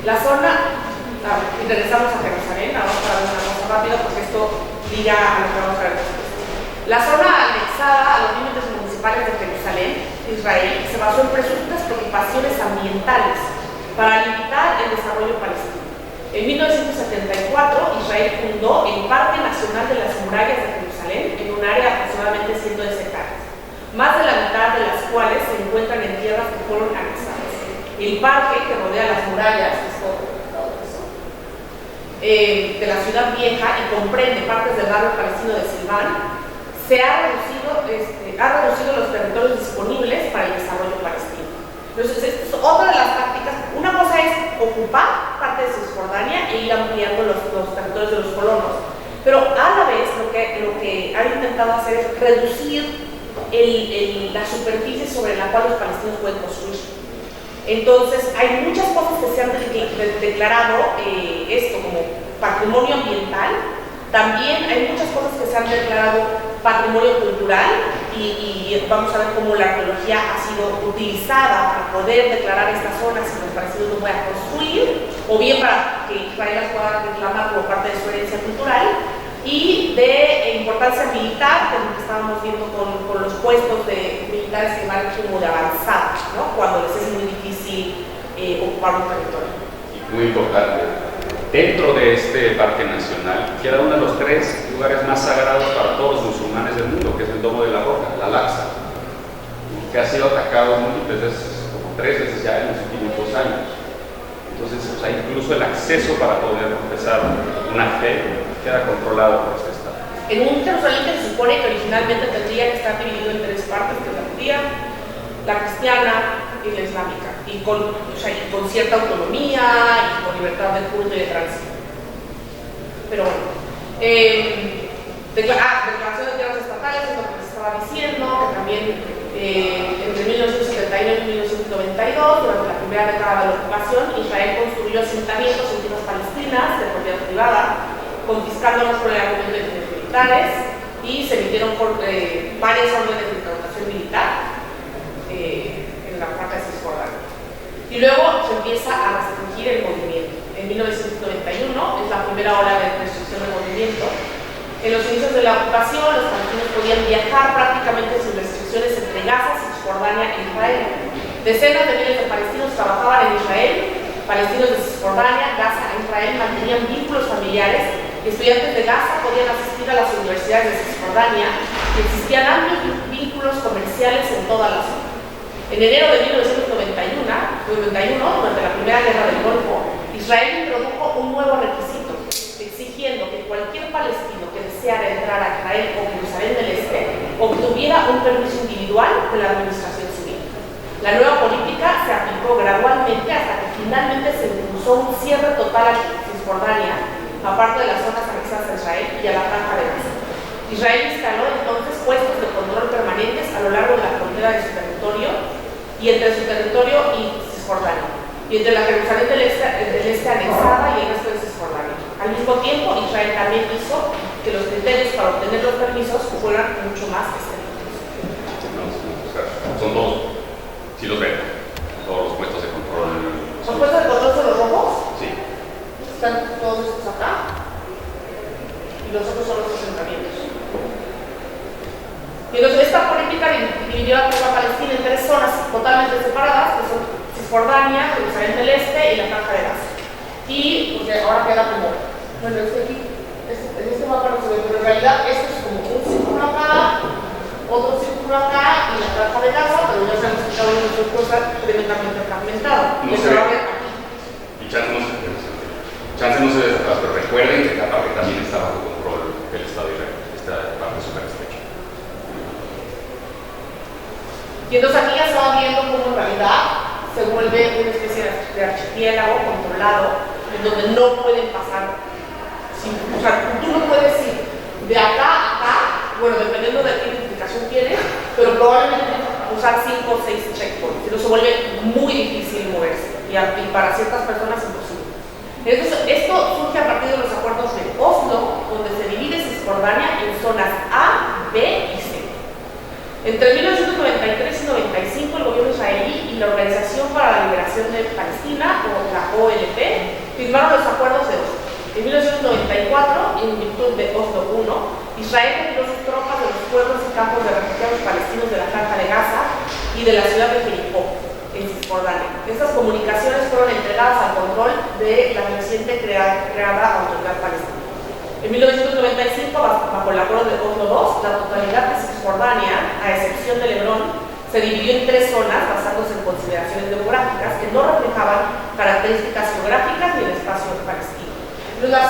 La zona, y regresamos a Jerusalén, vamos a ver una cosa rápida porque esto liga a lo que vamos a ver después. La zona anexada a los límites municipales de Jerusalén, Israel, se basó en presuntas preocupaciones ambientales para limitar el desarrollo palestino. En 1974, Israel fundó el Parque Nacional de las Murallas de Jerusalén en un área de aproximadamente 110 hectáreas, más de la mitad de las cuales se encuentran en tierras que fueron anexadas. El parque que rodea las murallas, de la ciudad vieja y comprende partes del barrio palestino de Silván, ha reducido los territorios disponibles para el desarrollo palestino. Entonces, esta es otra de las tácticas. Una cosa es ocupar parte de Cisjordania e ir ampliando los territorios de los colonos, pero a la vez lo que han intentado hacer es reducir la superficie sobre la cual los palestinos pueden construir. Entonces, hay muchas cosas que se han declarado esto como patrimonio ambiental. También hay muchas cosas que se han declarado patrimonio cultural y vamos a ver cómo la arqueología ha sido utilizada para poder declarar estas zonas si los palestinos no puedan construir, o bien para que Israel las pueda reclamar como parte de su herencia cultural, y de importancia militar, como que estábamos viendo con los puestos de militares que van como de avanzada, ¿no? Cuando les es muy difícil ocupar un territorio. Y muy importante. Dentro de este parque nacional queda uno de los 3 lugares más sagrados para todos los musulmanes del mundo, que es el Domo de la Roca, la Al-Aqsa, que ha sido atacado múltiples veces, como 3 veces ya en los últimos 2 años. Entonces, incluso el acceso para poder profesar una fe queda controlado por este Estado. En un Jerusalén que se supone que originalmente tendría que estar dividido en 3 partes, que es la judía, la cristiana y la islámica, y con cierta autonomía y con libertad de culto y de tránsito. Pero bueno, declaración de tierras estatales es lo que les estaba diciendo, que también entre 1971 y 1992, durante la primera década de la ocupación, Israel construyó asentamientos en tierras palestinas de propiedad privada, confiscándolos por el argumento de fines militares, y se emitieron varias órdenes de incautación militar en la franja de Cisjordania. Y luego se empieza a restringir el movimiento. En 1991 es la primera ola de restricción del movimiento. En los inicios de la ocupación, los palestinos podían viajar prácticamente sin restricciones entre Gaza, Cisjordania e Israel. Decenas de miles de palestinos trabajaban en Israel. Palestinos de Cisjordania, Gaza e Israel mantenían vínculos familiares. Estudiantes de Gaza podían asistir a las universidades de Cisjordania y existían amplios vínculos comerciales en toda la zona. En enero de 1991, durante la Primera Guerra del Golfo, Israel introdujo un nuevo requisito, exigiendo que cualquier palestino que deseara entrar a Israel o Jerusalén del Este obtuviera un permiso individual de la administración civil. La nueva política se aplicó gradualmente hasta que finalmente se impuso un cierre total a Cisjordania, aparte de las zonas anexadas a Israel y a la franja de Gaza. Israel instaló entonces puestos de control permanentes a lo largo de la frontera de su territorio y entre su territorio y Cisjordania, y entre la Jerusalén del Este anexada y el resto de Cisjordania. Al mismo tiempo, Israel también hizo que los criterios para obtener los permisos fueran mucho más estrictos. Son todos, sí los ven, todos los puestos de control. ¿Los puestos de control son los rojos? Sí. Están todos estos acá, y los otros son los asentamientos. Y entonces esta política dividió la tierra palestina en 3 zonas totalmente separadas, que son Cisjordania, Jerusalén del Este y la franja de Gaza. Y porque ahora queda como, bueno, aquí, en este mapa no se ve, pero en realidad esto es como un círculo acá, otro círculo acá y la franja de Gaza, pero ya sabemos que cada uno de nosotros está tremendamente fragmentado. No se ve. Y Chance no se ve atrás, pero recuerden que esta parte también está bajo control del Estado de Israel, esta parte súper estrecha. Y entonces aquí ya se va viendo cómo en realidad se vuelve una especie de archipiélago controlado, en donde no pueden pasar, o sea, tú no puedes ir de acá a acá, bueno, dependiendo de qué identificación tienes, pero probablemente usar 5 o 6 checkpoints, y se vuelve muy difícil moverse, y para ciertas personas imposible. Entonces, esto surge a partir de los acuerdos de Oslo, donde se divide Cisjordania en zonas A, B y C. Entre 1993 y 95, el gobierno israelí y la Organización para la Liberación de Palestina, o la OLP, firmaron los acuerdos de Oslo. En 1994, en virtud de Oslo I, Israel retiró sus tropas de los pueblos y campos de refugiados palestinos de la Franja de Gaza y de la ciudad de Jericó, en Cisjordania. Estas comunicaciones fueron entregadas al control de la reciente creada Autoridad Palestina. En 1995, bajo el acuerdo de Oslo II, la totalidad de Cisjordania, a excepción de Hebrón, se dividió en 3 zonas basándose en consideraciones demográficas que no reflejaban características geográficas ni el espacio palestino. La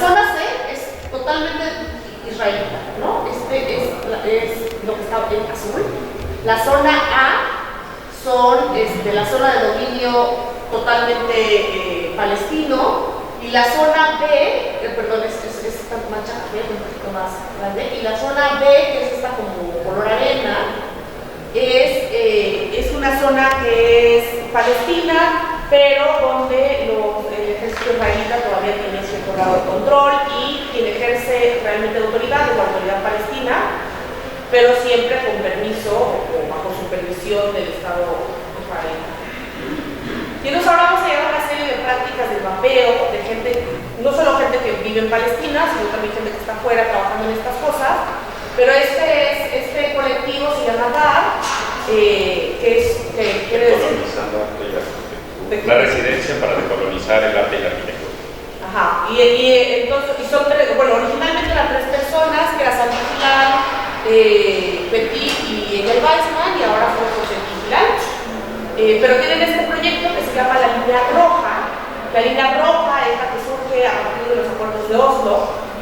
zona C es totalmente israelita, ¿no? Este es lo que está en azul. La zona A son la zona de dominio totalmente palestino, y la zona B, perdón, es esta mancha café un poquito más grande, y la zona B, que es esta como color arena, es una zona que es palestina, pero donde el ejército israelita todavía tiene cierto grado de control, y quien ejerce realmente autoridad es la autoridad palestina, pero siempre con permiso o bajo supervisión del Estado israelí. Y entonces ahora vamos a llegar a una serie de prácticas de mapeo de gente, no solo gente que vive en Palestina, sino también gente que está afuera trabajando en estas cosas, pero este colectivo se llama DAR, que quiere decir... La residencia para decolonizar el arte y la arquitectura. Ajá, y son 3, bueno, originalmente eran 3 personas, que era Sami Gilal, Petit y Egel Weizmann, y ahora son José Gilal. Pero tienen este proyecto que se llama la Línea Roja. La Línea Roja es la que surge a partir de los acuerdos de Oslo,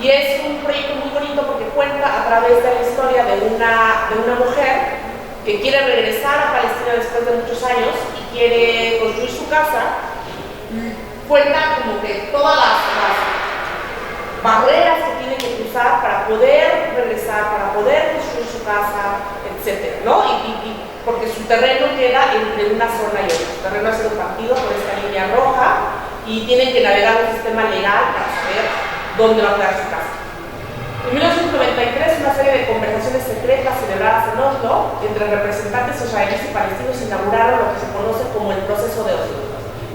y es un proyecto muy bonito porque cuenta a través de la historia de una mujer que quiere regresar a Palestina después de muchos años y quiere construir su casa. Cuenta como que todas las barreras que tiene que cruzar para poder regresar, para poder construir su casa, etc., ¿no? Porque su terreno queda entre una zona y otra. Su terreno ha sido partido por esta línea roja y tienen que navegar un sistema legal para saber dónde va a quedar su casa. En 1993, una serie de conversaciones secretas celebradas en Oslo entre representantes israelíes y palestinos inauguraron lo que se conoce como el proceso de Oslo.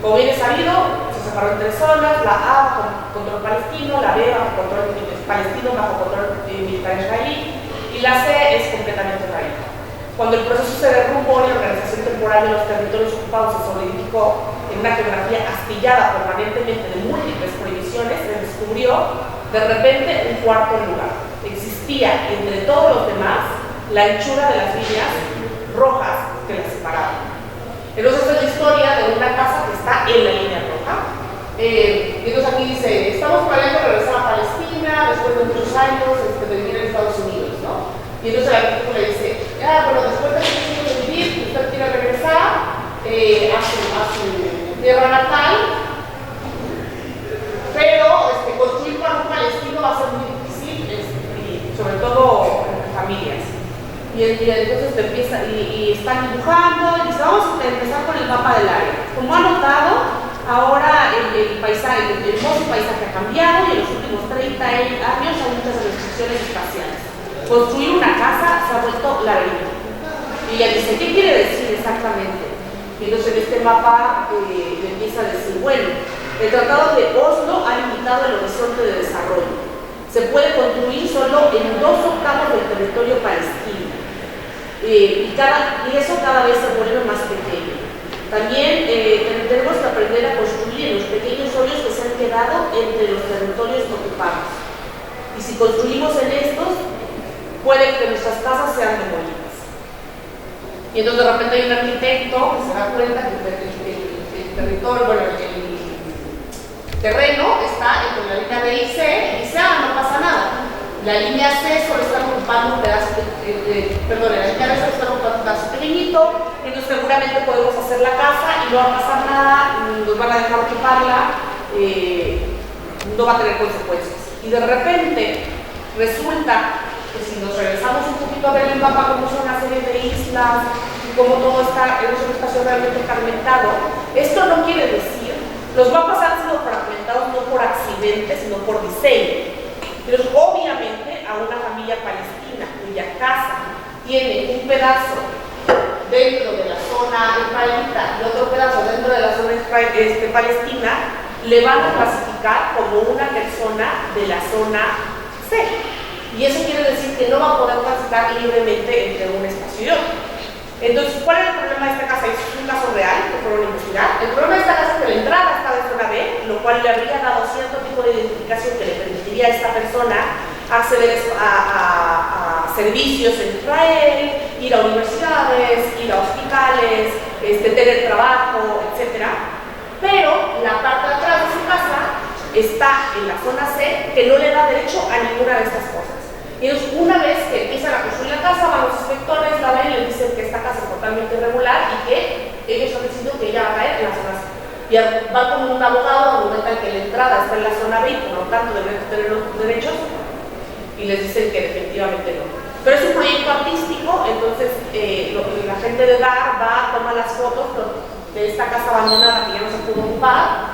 Como bien es sabido, se separó en 3 zonas: la A bajo control palestino, la B bajo control palestino bajo control militar israelí, y la C es completamente israelí. Cuando el proceso se derrumbó y la organización temporal de los territorios ocupados se solidificó en una geografía astillada permanentemente de múltiples prohibiciones, se descubrió de repente un cuarto lugar. Existía entre todos los demás la anchura de las líneas rojas que las separaban. Entonces es la historia de una casa que está en la línea roja. Y entonces aquí dice: estamos planeando regresar a Palestina después de muchos años de vivir en Estados Unidos, ¿no? Y entonces la artículo le dice: bueno, después de muchos años de vivir, usted quiere regresar a su tierra natal, pero construir para un palestino va a ser muy difícil, y sobre todo en familias. Y entonces empieza, y están dibujando, y dice: vamos a empezar con el mapa del área. Como ha notado, ahora el paisaje, el hermoso paisaje ha cambiado, y en los últimos 30 años hay muchas restricciones espaciales. Construir una casa se ha vuelto laberíntico. Y ella dice: ¿qué quiere decir exactamente? Y entonces en este mapa le empieza a decir: bueno, el Tratado de Oslo ha limitado el horizonte de desarrollo. Se puede construir solo en 2/8 del territorio palestino. Y eso cada vez se vuelve más pequeño. También tenemos que aprender a construir en los pequeños hoyos que se han quedado entre los territorios ocupados. y si construimos en estos, puede que nuestras casas sean demolidas. Y entonces de repente hay un arquitecto que se da cuenta que el territorio, bueno, el terreno está entre la línea B y C, y dice, no pasa nada. La línea C solo está ocupando un pedazo, la línea B solo está ocupando un pedazo pequeñito, entonces seguramente podemos hacer la casa y no va a pasar nada, nos van a dejar ocuparla, no va a tener consecuencias. Y de repente resulta que si nos regresamos un poquito a ver el mapa, cómo son una serie de islas y cómo todo está en un espacio realmente fragmentado, esto no quiere decir, los mapas han sido fragmentados no por accidente, sino por diseño. Pero obviamente a una familia palestina cuya casa tiene un pedazo dentro de la zona israelita y otro pedazo dentro de la zona palestina, le van a clasificar como una persona de la zona C. Y eso quiere decir que no va a poder transitar libremente entre un espacio y otro. Entonces, ¿cuál es el problema de esta casa? Es un caso real que fueron a investigar. El problema de esta casa es que la entrada estaba en zona B, lo cual le habría dado cierto tipo de identificación que le permitiría a esta persona acceder a servicios en Israel, ir a universidades, ir a hospitales, tener trabajo, etc. Pero la parte de atrás de su casa está en la zona C, que no le da derecho a ninguna de estas cosas. Y entonces, una vez que empiezan a construir la casa, van los inspectores, la ven y les dicen que esta casa es totalmente irregular y que ellos han decidido que ella va a caer en la zona C. Y van con un abogado, argumentan que la entrada está en la zona B y por lo tanto deben tener los derechos, y les dicen que definitivamente no. Pero es un proyecto artístico, entonces la gente de DAR va, toma las fotos de esta casa abandonada que ya no se pudo ocupar,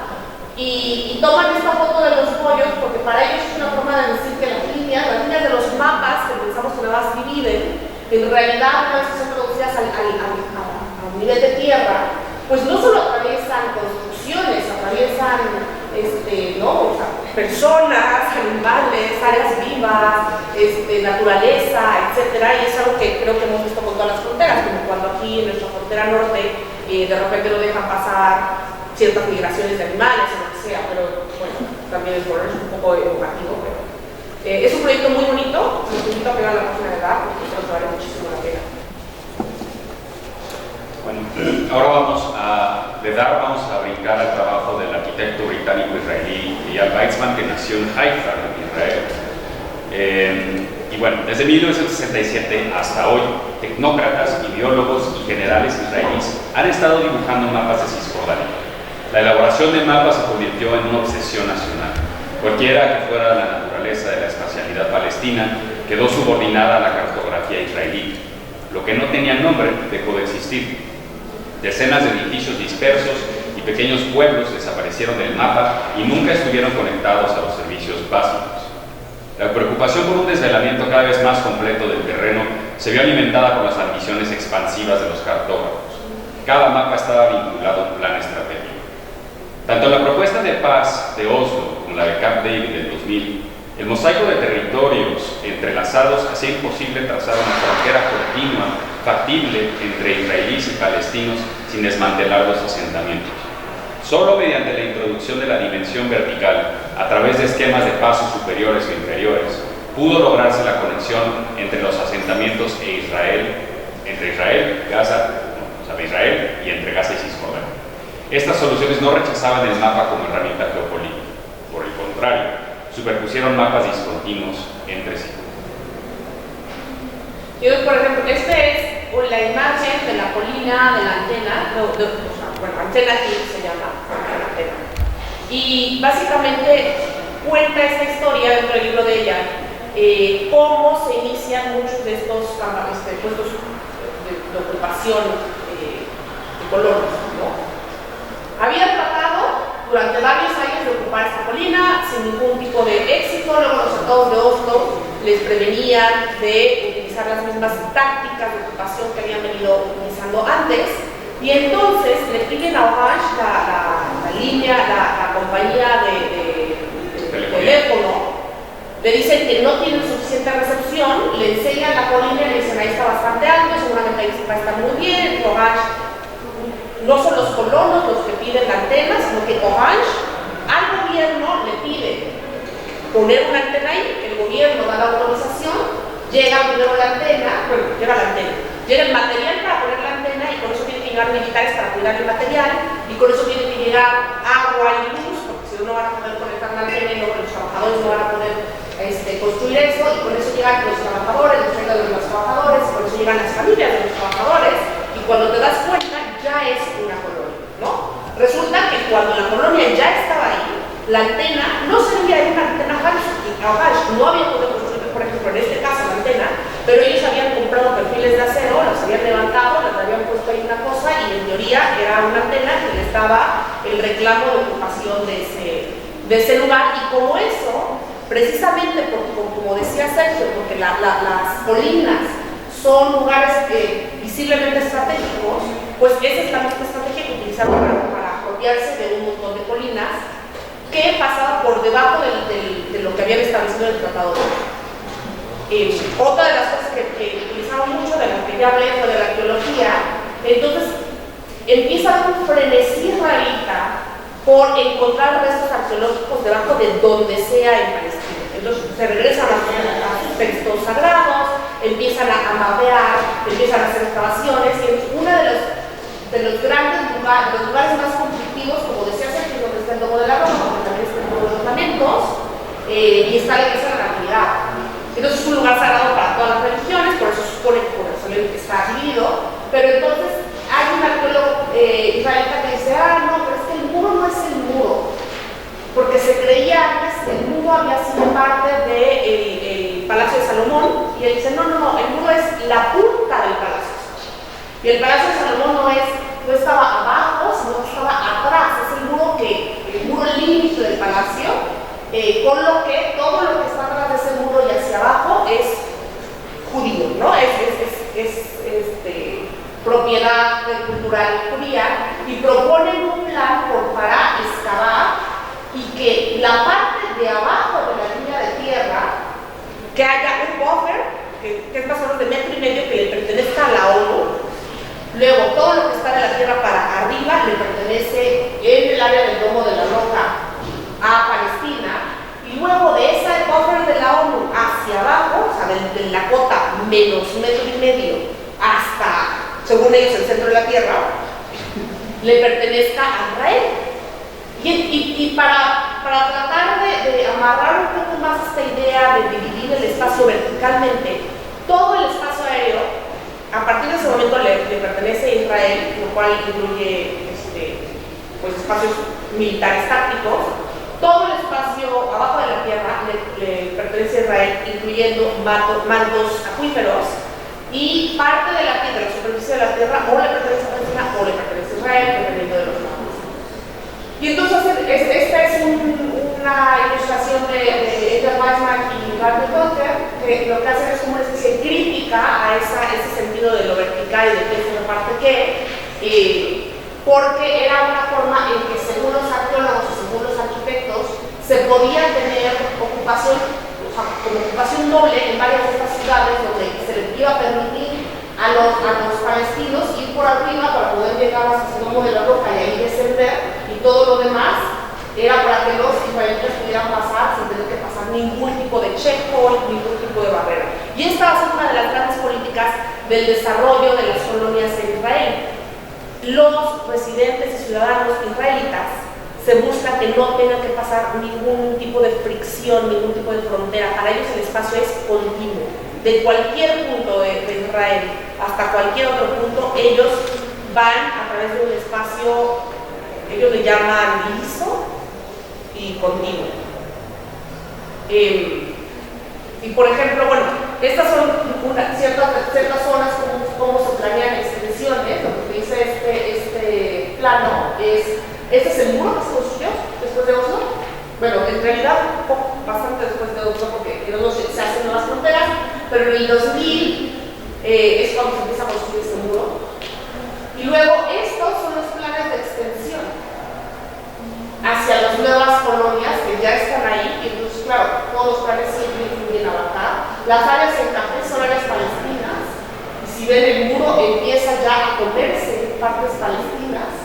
y toman esta foto de los pollos porque para ellos es una forma de decir que las líneas de los mapas que pensamos que nada más dividen, que en realidad no son producidas a nivel de tierra, pues no solo atraviesan construcciones, atraviesan o sea, personas, animales, áreas vivas, naturaleza, etcétera, y es algo que creo que hemos visto con todas las fronteras, como cuando aquí en nuestra frontera norte de repente no dejan pasar ciertas migraciones de animales o lo que sea, pero bueno, también es un poco educativo, pero es un proyecto muy bonito, los invito a pegar la página de DAR porque creo que vale muchísimo la pena. Bueno, ahora de DAR vamos a brincar al trabajo del arquitecto británico-israelí Eyal Weizman, que nació en Haifa, en Israel. Y bueno, desde 1967 hasta hoy, tecnócratas, ideólogos y generales israelíes han estado dibujando mapas de Cisjordania. La elaboración de mapas se convirtió en una obsesión nacional. Cualquiera que fuera la naturaleza de la espacialidad palestina quedó subordinada a la cartografía israelí. Lo que no tenía nombre dejó de existir. Decenas de edificios dispersos y pequeños pueblos desaparecieron del mapa y nunca estuvieron conectados a los servicios básicos. La preocupación por un desvelamiento cada vez más completo del terreno se vio alimentada por las ambiciones expansivas de los cartógrafos. Cada mapa estaba vinculado a un plan estratégico. Tanto la propuesta de paz de Oslo como la de Camp David del 2000, el mosaico de territorios entrelazados hacía imposible trazar una frontera continua, factible entre israelíes y palestinos sin desmantelar los asentamientos. Solo mediante la introducción de la dimensión vertical, a través de esquemas de pasos superiores e inferiores, pudo lograrse la conexión entre los asentamientos entre Israel y entre Gaza y Cisjordania. Estas soluciones no rechazaban el mapa como herramienta geopolítica. Por el contrario, superpusieron mapas discontinuos entre sí. Por ejemplo, esta es la imagen de la colina de la antena, antena Hill se llama, antena. Y básicamente cuenta esta historia dentro del libro de ella, cómo se inician muchos de estos puestos de ocupación de colonos, ¿no? Habían tratado durante varios años de ocupar esta colina sin ningún tipo de éxito. Luego los tratados de Oslo les prevenían de utilizar las mismas tácticas de ocupación que habían venido utilizando antes, y entonces le piden a Orange, la compañía de teléfono, le dicen que no tienen suficiente recepción, le enseñan la colina y le dicen ahí está bastante alto, seguramente ahí va a estar muy bien. Orange, no son los colonos los que piden la antena, sino que Orange al gobierno le pide poner una antena ahí, el gobierno da la autorización, llega primero la antena, llega el material para poner la antena y con eso tienen que llegar militares para cuidar el material y con eso tiene que llegar agua y luz, porque si no van a poder conectar la antena y luego los trabajadores no van a poder construir eso y con eso llegan los trabajadores, los sueldos de los trabajadores, y con eso llegan las familias de los trabajadores y cuando te das cuenta ya es una colonia, ¿no? Resulta que cuando la colonia ya estaba ahí, la antena no sería una antena falsa, no había podido construir, por ejemplo, en este caso la antena, pero ellos habían comprado perfiles de acero, los habían levantado, les habían puesto ahí una cosa y en teoría era una antena que le estaba el reclamo de ocupación de ese lugar y como eso, precisamente porque, como decía Sergio, porque las colinas son lugares visiblemente estratégicos, pues esa es la misma estrategia que utilizaron para apropiarse de un montón de colinas que pasaban por debajo de lo que habían establecido en el Tratado de Paz. Otra de las cosas que utilizaron mucho, de las que ya hablé, fue de la arqueología. Entonces empieza a haber un frenesí israelita por encontrar restos arqueológicos debajo de donde sea en Palestina. Entonces se regresan a sus textos sagrados, empiezan a mapear, empiezan a hacer excavaciones y es uno de los grandes lugares, los lugares más conflictivos, como decía Sergio, donde está el Domo de la Roca, donde también está el Domo de los Lamentos y está la Iglesia de la Natividad. Entonces es un lugar sagrado para todas las religiones, por eso se supone que por eso está dividido, pero entonces hay un arqueólogo israelita que dice, no, pero es que el muro no es el muro, porque se creía antes que el muro había sido parte del Palacio de Salomón, y él dice, no, el muro es la punta del palacio. Y el Palacio de Salomón no estaba abajo, sino que estaba atrás, es el muro límite del palacio, con lo que todo lo que está atrás de ese muro y hacia abajo es judío, ¿no? Es propiedad cultural judía, y proponen un plan para excavar y que la parte de abajo de la línea de tierra, que haya un buffer, que es más o menos de 1,5 metros que le pertenezca a la ONU, luego todo lo que está de la tierra para arriba le pertenece en el área del Domo de la Roca a Palestina, y luego de ese buffer de la ONU hacia abajo, o sea, de la cota menos 1,5 metros hasta, según ellos, el centro de la tierra, le pertenezca a Israel. Y para tratar de amarrar un poco más esta idea de dividir el espacio verticalmente, todo el espacio aéreo, a partir de ese momento le pertenece a Israel, lo cual incluye pues espacios militares tácticos. Todo el espacio abajo de la tierra le pertenece a Israel, incluyendo mantos acuíferos, y parte de la superficie de la tierra o le pertenece a Palestina o le pertenece a Israel, dependiendo de los lados. Y entonces esta es una ilustración de Edgar Weissman y Gardner Dotter, que lo que hacen es como una especie de crítica a ese sentido de lo vertical y de qué se reparte qué, porque era una forma en que según los arqueólogos y según los arquitectos se podía tener ocupación, o sea, como ocupación doble en varias de estas ciudades donde se les iba a permitir a los palestinos ir por arriba para poder llegar hasta el Domo de la Roca y ahí descender, y todo lo demás era para que los israelitas pudieran pasar sin tener que pasar ningún tipo de checkpoint, ningún tipo de barrera. Y esta va a ser una de las grandes políticas del desarrollo de las colonias en Israel. Los residentes y ciudadanos israelitas se busca que no tengan que pasar ningún tipo de fricción, ningún tipo de frontera. Para ellos el espacio es continuo. De cualquier punto de Israel hasta cualquier otro punto, ellos van a través de un espacio, ellos le llaman liso y continuo. Y por ejemplo, bueno, estas son ciertas zonas como se planean extensiones. Lo que dice este plano es, este es el muro que se construyó después de Oslo. Bueno, en realidad bastante después de Oslo, porque en Oslo se hacen nuevas fronteras, pero en el 2000 es cuando se empieza a construir este muro. Y luego estos son los planes de extensión hacia las nuevas colonias que ya están ahí, y entonces claro, todos los planes siempre incluyen abarcar. Las áreas en café son áreas palestinas, y si ven el muro empieza ya a comerse partes palestinas,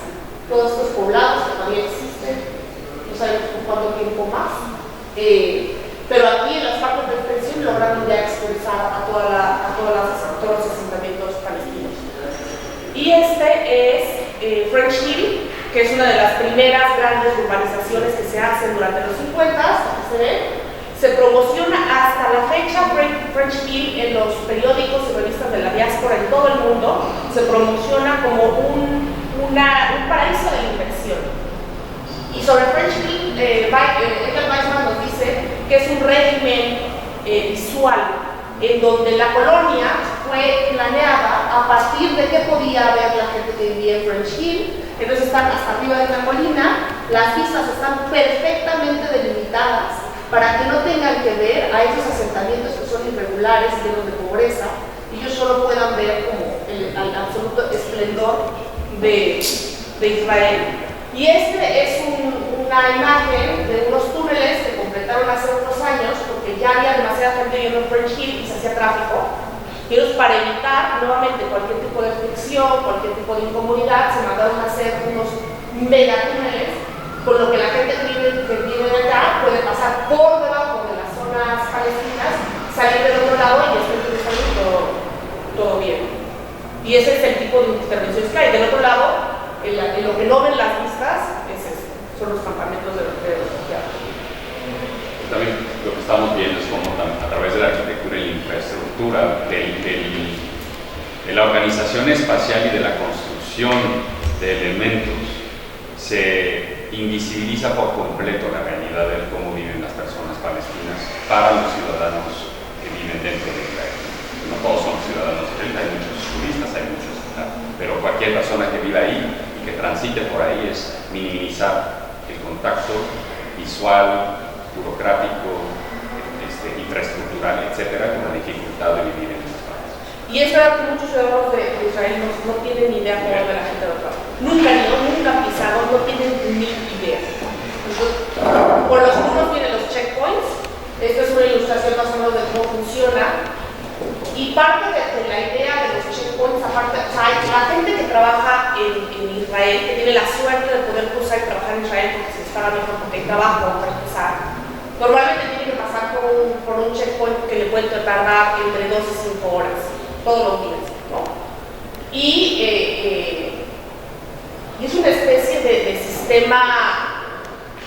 todos estos poblados que todavía existen, no sabemos por cuánto tiempo más. pero aquí en las partes de extensión lograron ya expulsar a todos los asentamientos palestinos. Y este es French Hill, que es una de las primeras grandes urbanizaciones que se hacen durante los 50, aquí se ve. Se promociona hasta la fecha French Hill en los periódicos y revistas de la diáspora en todo el mundo, se promociona como un paraíso de inversión. Y sobre French Hill, Edgar Weissman nos dice que es un régimen visual en donde la colonia fue planeada a partir de qué podía ver la gente que vivía en French Hill. Entonces están hasta arriba de la colina, las vistas están perfectamente delimitadas para que no tengan que ver a esos asentamientos que son irregulares, llenos de pobreza, y ellos solo puedan ver como el absoluto esplendor de Israel. Y este es una imagen de unos túneles que completaron hace unos años porque ya había demasiada gente yendo en French Hill y se hacía tráfico. Y ellos, para evitar nuevamente cualquier tipo de fricción, cualquier tipo de incomodidad, se mandaron a hacer unos megatúneles, con lo que la gente que vive allá puede pasar por debajo de las zonas palestinas, salir del otro lado y estar utilizando todo bien. Y ese es el tipo de intervenciones que hay. Del otro lado, en lo que no ven las vistas, son los campamentos de refugiados. También lo que estamos viendo es cómo a través de la arquitectura y la infraestructura, de la organización espacial y de la construcción de elementos, se invisibiliza por completo la realidad de cómo viven las personas palestinas para los ciudadanos que viven dentro de Israel. No todos son ciudadanos de Israel, hay muchos turistas, hay muchos, pero cualquier persona que viva ahí y que transite por ahí es minimizar el contacto visual, burocrático, infraestructural, etcétera, con la dificultad de vivir en esas partes. Y es verdad que muchos ciudadanos de Israel no tienen ni idea cómo ve la gente de otro lado. Nunca han ido, nunca han pisado, no tienen ni idea. Entonces, por los unos tienen los checkpoints. Esta es una ilustración más o menos de cómo funciona. Y parte de la idea de los checkpoints, aparte, o sea, la gente que trabaja en Israel, que tiene la suerte de poder cruzar y trabajar en Israel porque se les paga mejor porque hay trabajo para empezar, normalmente tiene que pasar por un checkpoint que le puede tardar entre 2 y 5 horas, todos los días, ¿no? Y es una especie de sistema,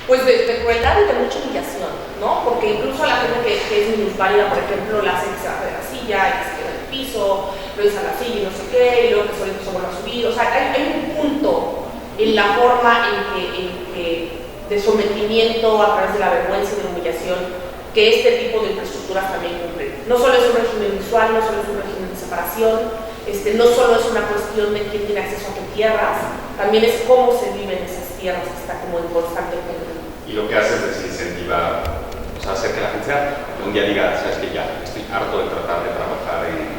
pues de crueldad y de mucha humillación, ¿no? Porque incluso a la gente que es minusválida, por ejemplo, la hacen que se baje de la silla y que se queda en el piso, revisan la silla y no sé qué, y luego que solito se vuelve a subir. O sea, hay un punto en la forma en que de sometimiento a través de la vergüenza y de la humillación que este tipo de infraestructuras también cumplen. No solo es un régimen visual, no solo es un régimen de separación, no solo es una cuestión de quién tiene acceso a qué tierras, también es cómo se viven esas tierras que está como en constante peligro. Y lo que hace es desincentivar, o sea, hacer que la gente un día diga, sabes que ya estoy harto de tratar de trabajar en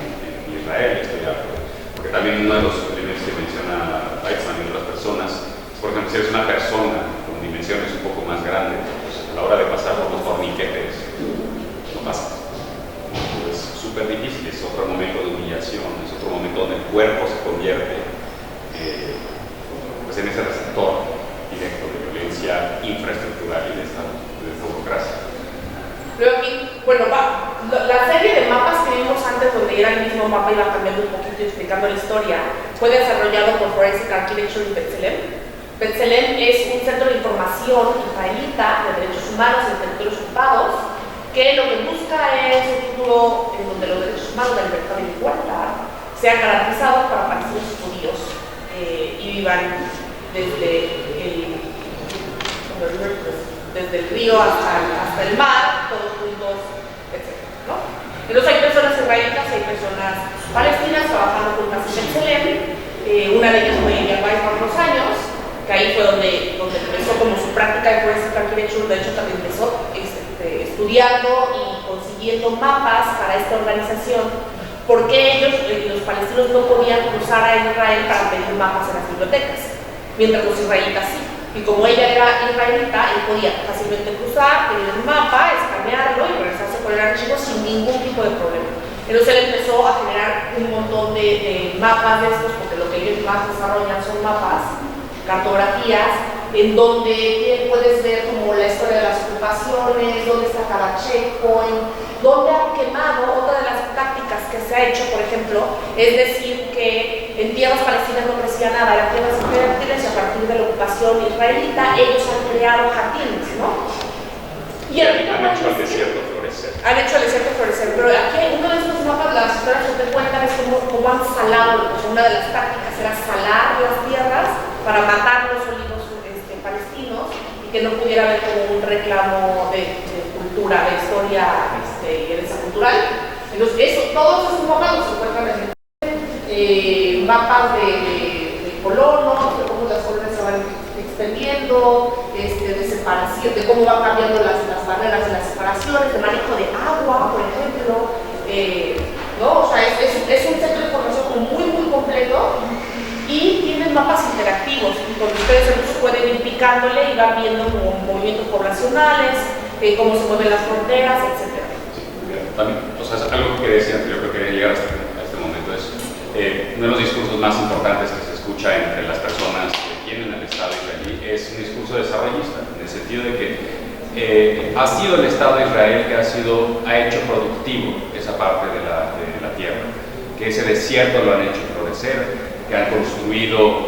Israel, estoy harto. Porque también uno de los elementos que menciona Weissman y otras personas es, por ejemplo, si eres una persona con dimensiones un poco más grandes, pues a la hora de pasar por los torniquetes, no pasa. Es súper difícil, es otro momento de humillación, es otro momento donde el cuerpo se convierte pues en ese receptor directo de violencia infraestructural y de esta burocracia. Luego aquí, bueno, la serie de mapas que vimos antes, donde era el mismo mapa, iba cambiando un poquito y explicando la historia, fue desarrollado por Forensic Architecture en B'Tselem. B'Tselem es un centro de información israelita de derechos humanos en territorios ocupados, que lo que busca es un futuro en donde los derechos humanos, la libertad y la igualdad sean garantizados para palestinos y judíos y vivan desde el río hasta el mar, todos juntos, etc., ¿no? Entonces hay personas israelitas y hay personas palestinas trabajando juntas en B'Tselem. Una de ellas fue Edgar Weissman por unos años, que ahí fue donde empezó como su práctica de Forensic Architecture. De hecho también empezó estudiando y consiguiendo mapas para esta organización, porque ellos, los palestinos, no podían cruzar a Israel para pedir mapas en las bibliotecas, mientras los israelitas sí. Y como ella era israelita, él podía fácilmente cruzar, pedir un mapa, escanearlo y regresarse con el archivo sin ningún tipo de problema. Entonces él empezó a generar un montón de mapas de estos, porque lo que ellos más desarrollan son mapas, cartografías, en donde puedes ver como la historia de las ocupaciones, dónde está cada checkpoint, dónde han quemado. Otra de las tácticas que se ha hecho, por ejemplo, es decir que en tierras palestinas no crecía nada, eran tierras fértiles, y a partir de la ocupación israelita ellos han creado jardines, ¿no? Y han hecho el desierto florecer. Han hecho el desierto florecer, pero aquí uno de estos mapas, las historias que te cuentan es cómo han salado. Pues una de las tácticas era salar las tierras para matar los olivos palestinos y que no pudiera haber como un reclamo de cultura, de historia y herencia cultural. Entonces, todos esos mapas los encuentran en mapas de colonos, de cómo las colonias se van extendiendo, de separación, de cómo van cambiando las barreras de las separaciones, de manejo de agua, por ejemplo, ¿no? O sea, es un centro de información muy completo. Y tienen mapas interactivos, y con ustedes pueden ir picándole y van viendo como movimientos poblacionales, cómo se mueven las fronteras, etc. Sí, también, o sea, algo que decía anterior, pero quería llegar a este momento, es uno de los discursos más importantes que se escucha entre las personas que tienen el Estado israelí es un discurso desarrollista, en el sentido de que ha sido el Estado de Israel que ha hecho productivo esa parte de la tierra, que ese desierto lo han hecho florecer, que han construido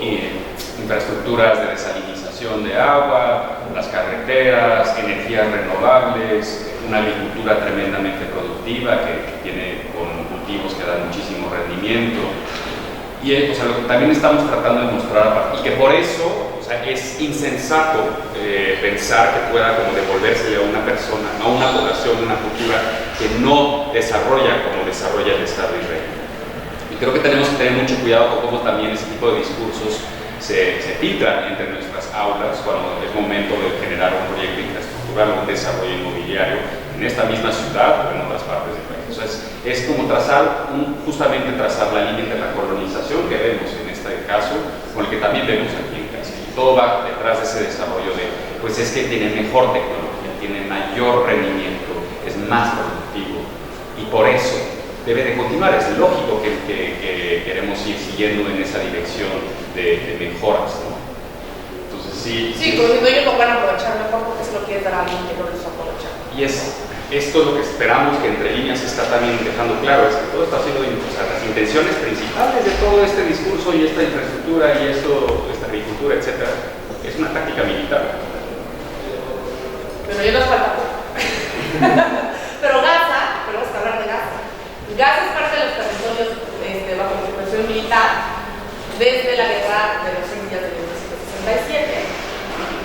infraestructuras de desalinización de agua, las carreteras, energías renovables, una agricultura tremendamente productiva que tiene con cultivos que dan muchísimo rendimiento. Y o sea, lo que también estamos tratando de mostrar, y que por eso o sea, es insensato pensar que pueda como devolvérsele a una persona, a una población, una cultura que no desarrolla como desarrolla el Estado de Israel. Y creo que tenemos que tener mucho cuidado con cómo también ese tipo de discursos se filtran entre nuestras aulas cuando es momento de generar un proyecto infraestructural o un desarrollo inmobiliario en esta misma ciudad o en otras partes del país. O sea, es como justamente trazar la línea de la colonización que vemos en este caso, con el que también vemos aquí en Gaza. Y todo va detrás de ese desarrollo de, pues es que tiene mejor tecnología, tiene mayor rendimiento, es más productivo y por eso debe de continuar. Es lógico que queremos ir siguiendo en esa dirección de mejoras, ¿no? Entonces sí, como si ellos lo van a aprovechar mejor porque es lo que es dar a alguien que no lo está aprovechando. Y esto es lo que esperamos que entre líneas se está también dejando claro, es que todo está siendo, o sea, las intenciones principales de todo este discurso y esta infraestructura y esta agricultura, etcétera, es una táctica militar. Pero ya nos falta poco. Pero Gaza, tenemos que hablar de Gaza. Gaza es parte de los territorios bajo ocupación militar desde la guerra de los 6 días de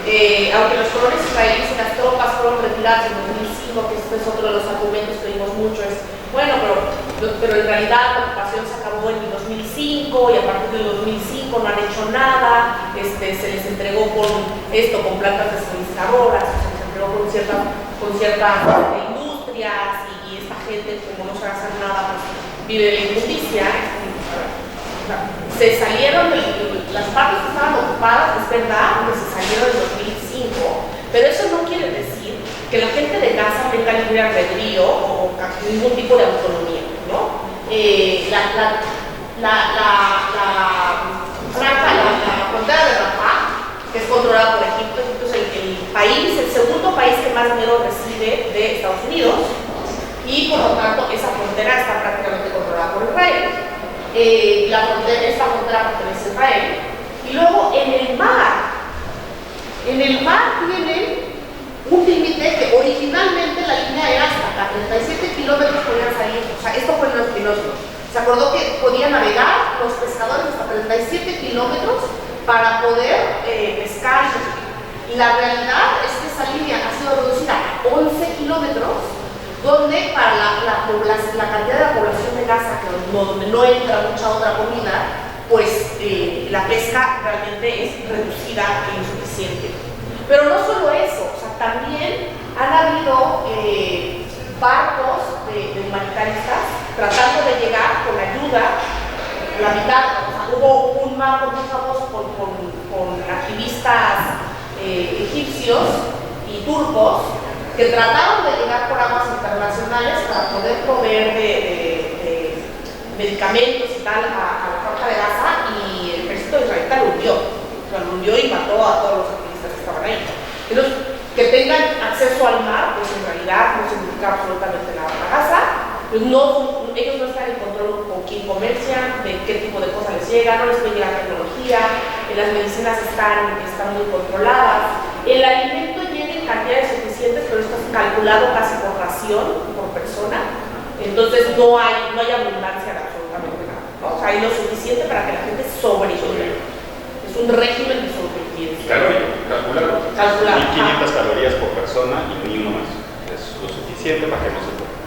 1967. Aunque los colonos israelíes y las tropas fueron retiradas en 2005, que este es otro de los argumentos que vimos mucho, es bueno, pero en realidad la ocupación se acabó en el 2005 y a partir del 2005 no han hecho nada, se les entregó con plantas desalinizadoras, se les entregó con ciertas industrias y esta gente, como no se hace nada, pues vive de la injusticia. Se salieron las partes que estaban ocupadas, es verdad que se salieron en 2005, pero eso no quiere decir que la gente de Gaza tenga libre albedrío o ningún tipo de autonomía, ¿no? La frontera de Rafah, que es controlada por Egipto es el segundo país que más dinero recibe de Estados Unidos y por lo tanto esa frontera está prácticamente controlada por Israel. Esta frontera pertenece a Israel. Y luego en el mar tienen un límite que originalmente la línea era hasta 37 kilómetros podían salir. O sea, esto fue en los pilotos. Se acordó que podían navegar los pescadores hasta 37 kilómetros para poder pescar. Y la realidad es que esa línea ha sido reducida a 11 kilómetros, donde para la cantidad de la población de Gaza, donde no entra mucha otra comida, pues la pesca realmente es reducida e insuficiente. Pero no solo eso, o sea, también han habido barcos de humanitaristas tratando de llegar con ayuda a la mitad. O sea, hubo un barco muy famoso con activistas egipcios y turcos que trataron de llegar por aguas internacionales para poder proveer de medicamentos y tal a la franja de Gaza, y el ejército israelita lo hundió y mató a todos los activistas que estaban ahí. Entonces, Que tengan acceso al mar, pues en realidad no significa absolutamente nada para Gaza. Pues ellos no están en control con quién comercian, de qué tipo de cosas les llega, no les puede llegar tecnología, las medicinas están muy controladas, el alimento llega en cantidades suficientes, pero esto es calculado casi por ración, por persona, entonces no hay abundancia de absolutamente nada, ¿no? O sea, hay lo suficiente para que la gente sobreviva. Es un régimen de sobrevivencia. Calculado. 1500 calorías por persona y ni uno más. Es lo suficiente para que no se muera.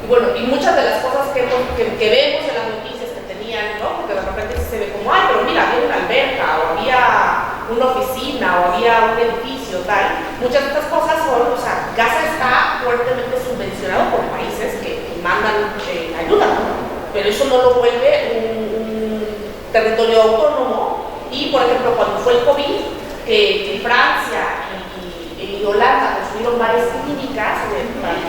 Y bueno, y muchas de las cosas que vemos en las noticias que tenían, ¿no? Porque de repente se ve como, ay, pero mira, había una alberca, o había una oficina, o había un edificio, tal. Muchas de estas cosas son, o sea, Gaza está fuertemente subvencionado por países que mandan ayuda, pero eso no lo vuelve un territorio autónomo. Y por ejemplo, cuando fue el COVID, que Francia y Holanda construyeron varias clínicas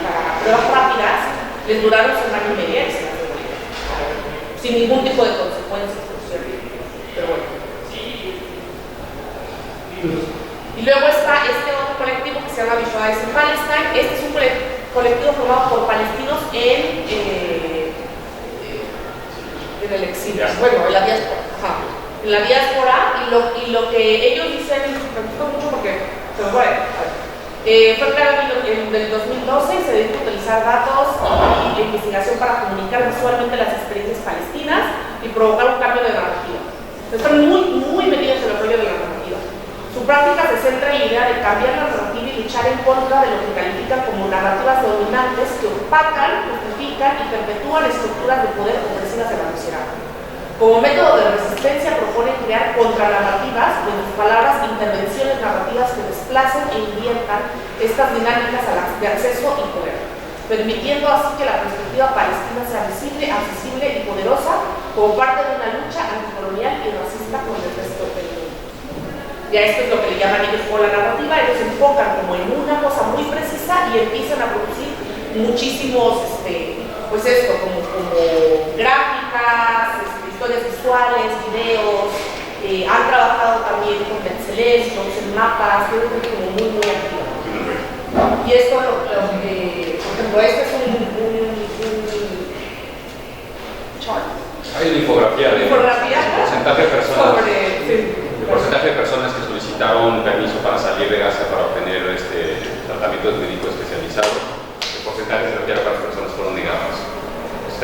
para pruebas rápidas, les duraron semana y media y se las devolvieron, sin ningún tipo de consecuencias, por cierto. Pero bueno. Y luego está este otro colectivo que se llama Visualize in Palestine. Este es un colectivo formado por palestinos en el exilio, bueno, en la diáspora. Ajá. En la diáspora, y lo que ellos dicen, me gusta mucho porque se me fue. Fue creado en el 2012 y se dedica a utilizar datos y investigación para comunicar visualmente las experiencias palestinas y provocar un cambio de narrativa. Están muy metidos en el rollo de la narrativa. Su práctica se centra en la idea de cambiar la narrativa y luchar en contra de lo que califican como narrativas dominantes que opacan, justifican y perpetúan estructuras de poder opresivas en la sociedad. Como método de resistencia proponen crear contranarrativas, en sus palabras, intervenciones narrativas que desplacen e inviertan estas dinámicas de acceso y poder, permitiendo así que la perspectiva palestina sea visible, accesible y poderosa como parte de una lucha anticolonial y racista con el resto del mundo. Ya esto es lo que le llaman ellos como la narrativa. Ellos se enfocan como en una cosa muy precisa y empiezan a producir muchísimos, pues esto, como gráficas, historias visuales, videos, han trabajado también con Betselés, producen mapas, creo que es como muy activa. Y esto, por ejemplo, este es un chart. Hay una infografía de porcentaje de personas. El porcentaje de personas que solicitaron permiso para salir de Gaza para obtener tratamiento médico especializado. El porcentaje se refiere a cuántas personas fueron negadas.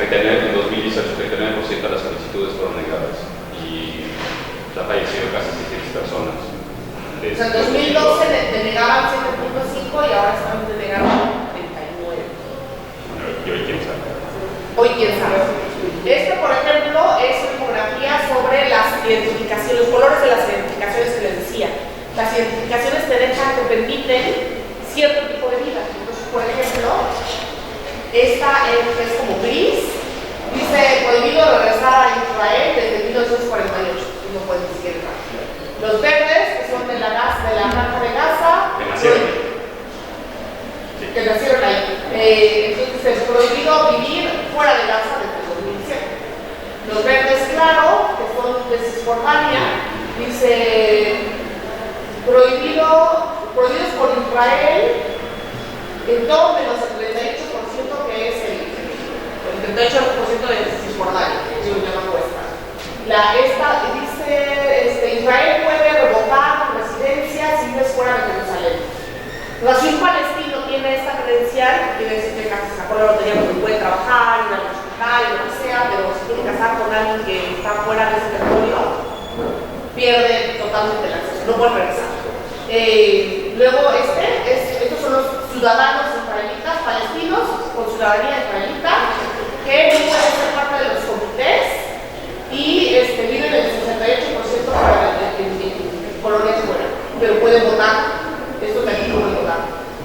En 2018, 39% de las solicitudes fueron negadas y ha fallecido casi 600 personas. O sea, en 2012 denegaban 7.5 y ahora están denegando 39. Y hoy quién sabe. Hoy quién sabe. Este, por ejemplo, es una infografía sobre las identificaciones, los colores de las identificaciones que les decía. Las identificaciones te permiten cierto tipo de vida. Entonces, por ejemplo, esta es como gris, dice prohibido regresar a Israel desde 1948, y no pueden decir nada. Los verdes, que son de la granja de Gaza, que nacieron ahí. Entonces dice prohibido vivir fuera de Gaza desde 2007. Los verdes claro, que son de Cisjordania, dice prohibidos por Israel en todo menos el 38% que es el 38% de Cisjordania, que yo no cuesta. Esta dice, Israel puede revocar residencias si es fuera de Jerusalén. O sea, si un palestino tiene esta credencial, quiere decir que sacó la lotería porque puede trabajar, ir al hospital, lo que sea, pero si quiere casar con alguien que está fuera de ese territorio, pierde totalmente el acceso, no puede regresar. Luego estos son los ciudadanos israelitas, palestinos, con ciudadanía israelita, que no pueden ser parte de los comités y viven el 68% para colonias fuera, pero pueden votar. Estos de aquí no pueden votar.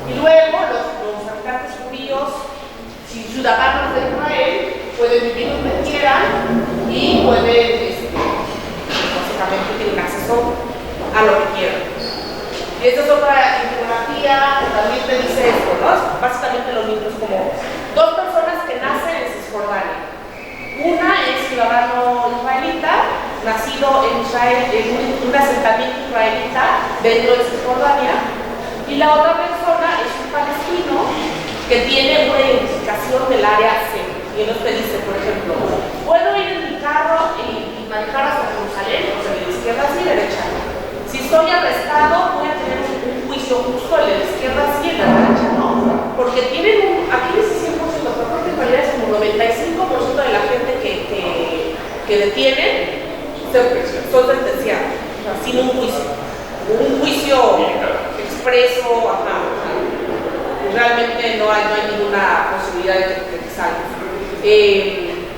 Y luego los habitantes judíos, ciudadanos de Israel, pueden vivir donde quieran y pueden, básicamente, tienen acceso a lo que quieran. Y esta es otra infografía que también te dice esto, ¿no? Básicamente lo mismo, es como dos personas que nacen en Cisjordania. Una es ciudadano israelita, nacido en Israel, en un asentamiento israelita dentro de Cisjordania, Y la otra persona es un palestino que tiene una identificación del área C. Y él te dice, por ejemplo, puedo ir en mi carro y manejar hasta Jerusalén, o sea, de izquierda sí, derecha no. Si estoy arrestado, voy a tener un juicio justo, el de la izquierda sí, el de la derecha no. Porque tienen aquí dice 100%, pero creo que en realidad es como 95% de la gente que detienen son sentenciados, o sea, sin un juicio. Un juicio expreso, realmente no hay ninguna posibilidad de que salga.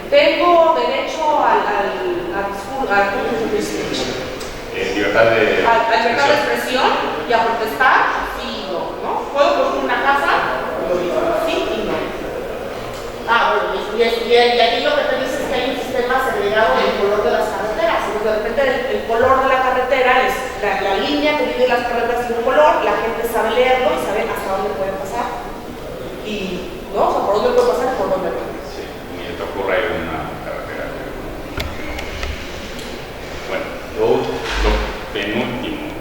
Tengo derecho libertad de expresión y a protestar, sí y no. ¿Puedo construir una casa? Sí y no. Y aquí lo que te dice es que hay un sistema segregado del color de las carreteras. Entonces, de repente el color de la carretera es la línea que divide las carreteras tiene un color, la gente sabe leerlo y sabe hasta dónde puede pasar. Y, ¿no? O sea, por dónde puede pasar y por dónde no. Sí, ni te ocurre ir en una carretera. Bueno, lo penúltimo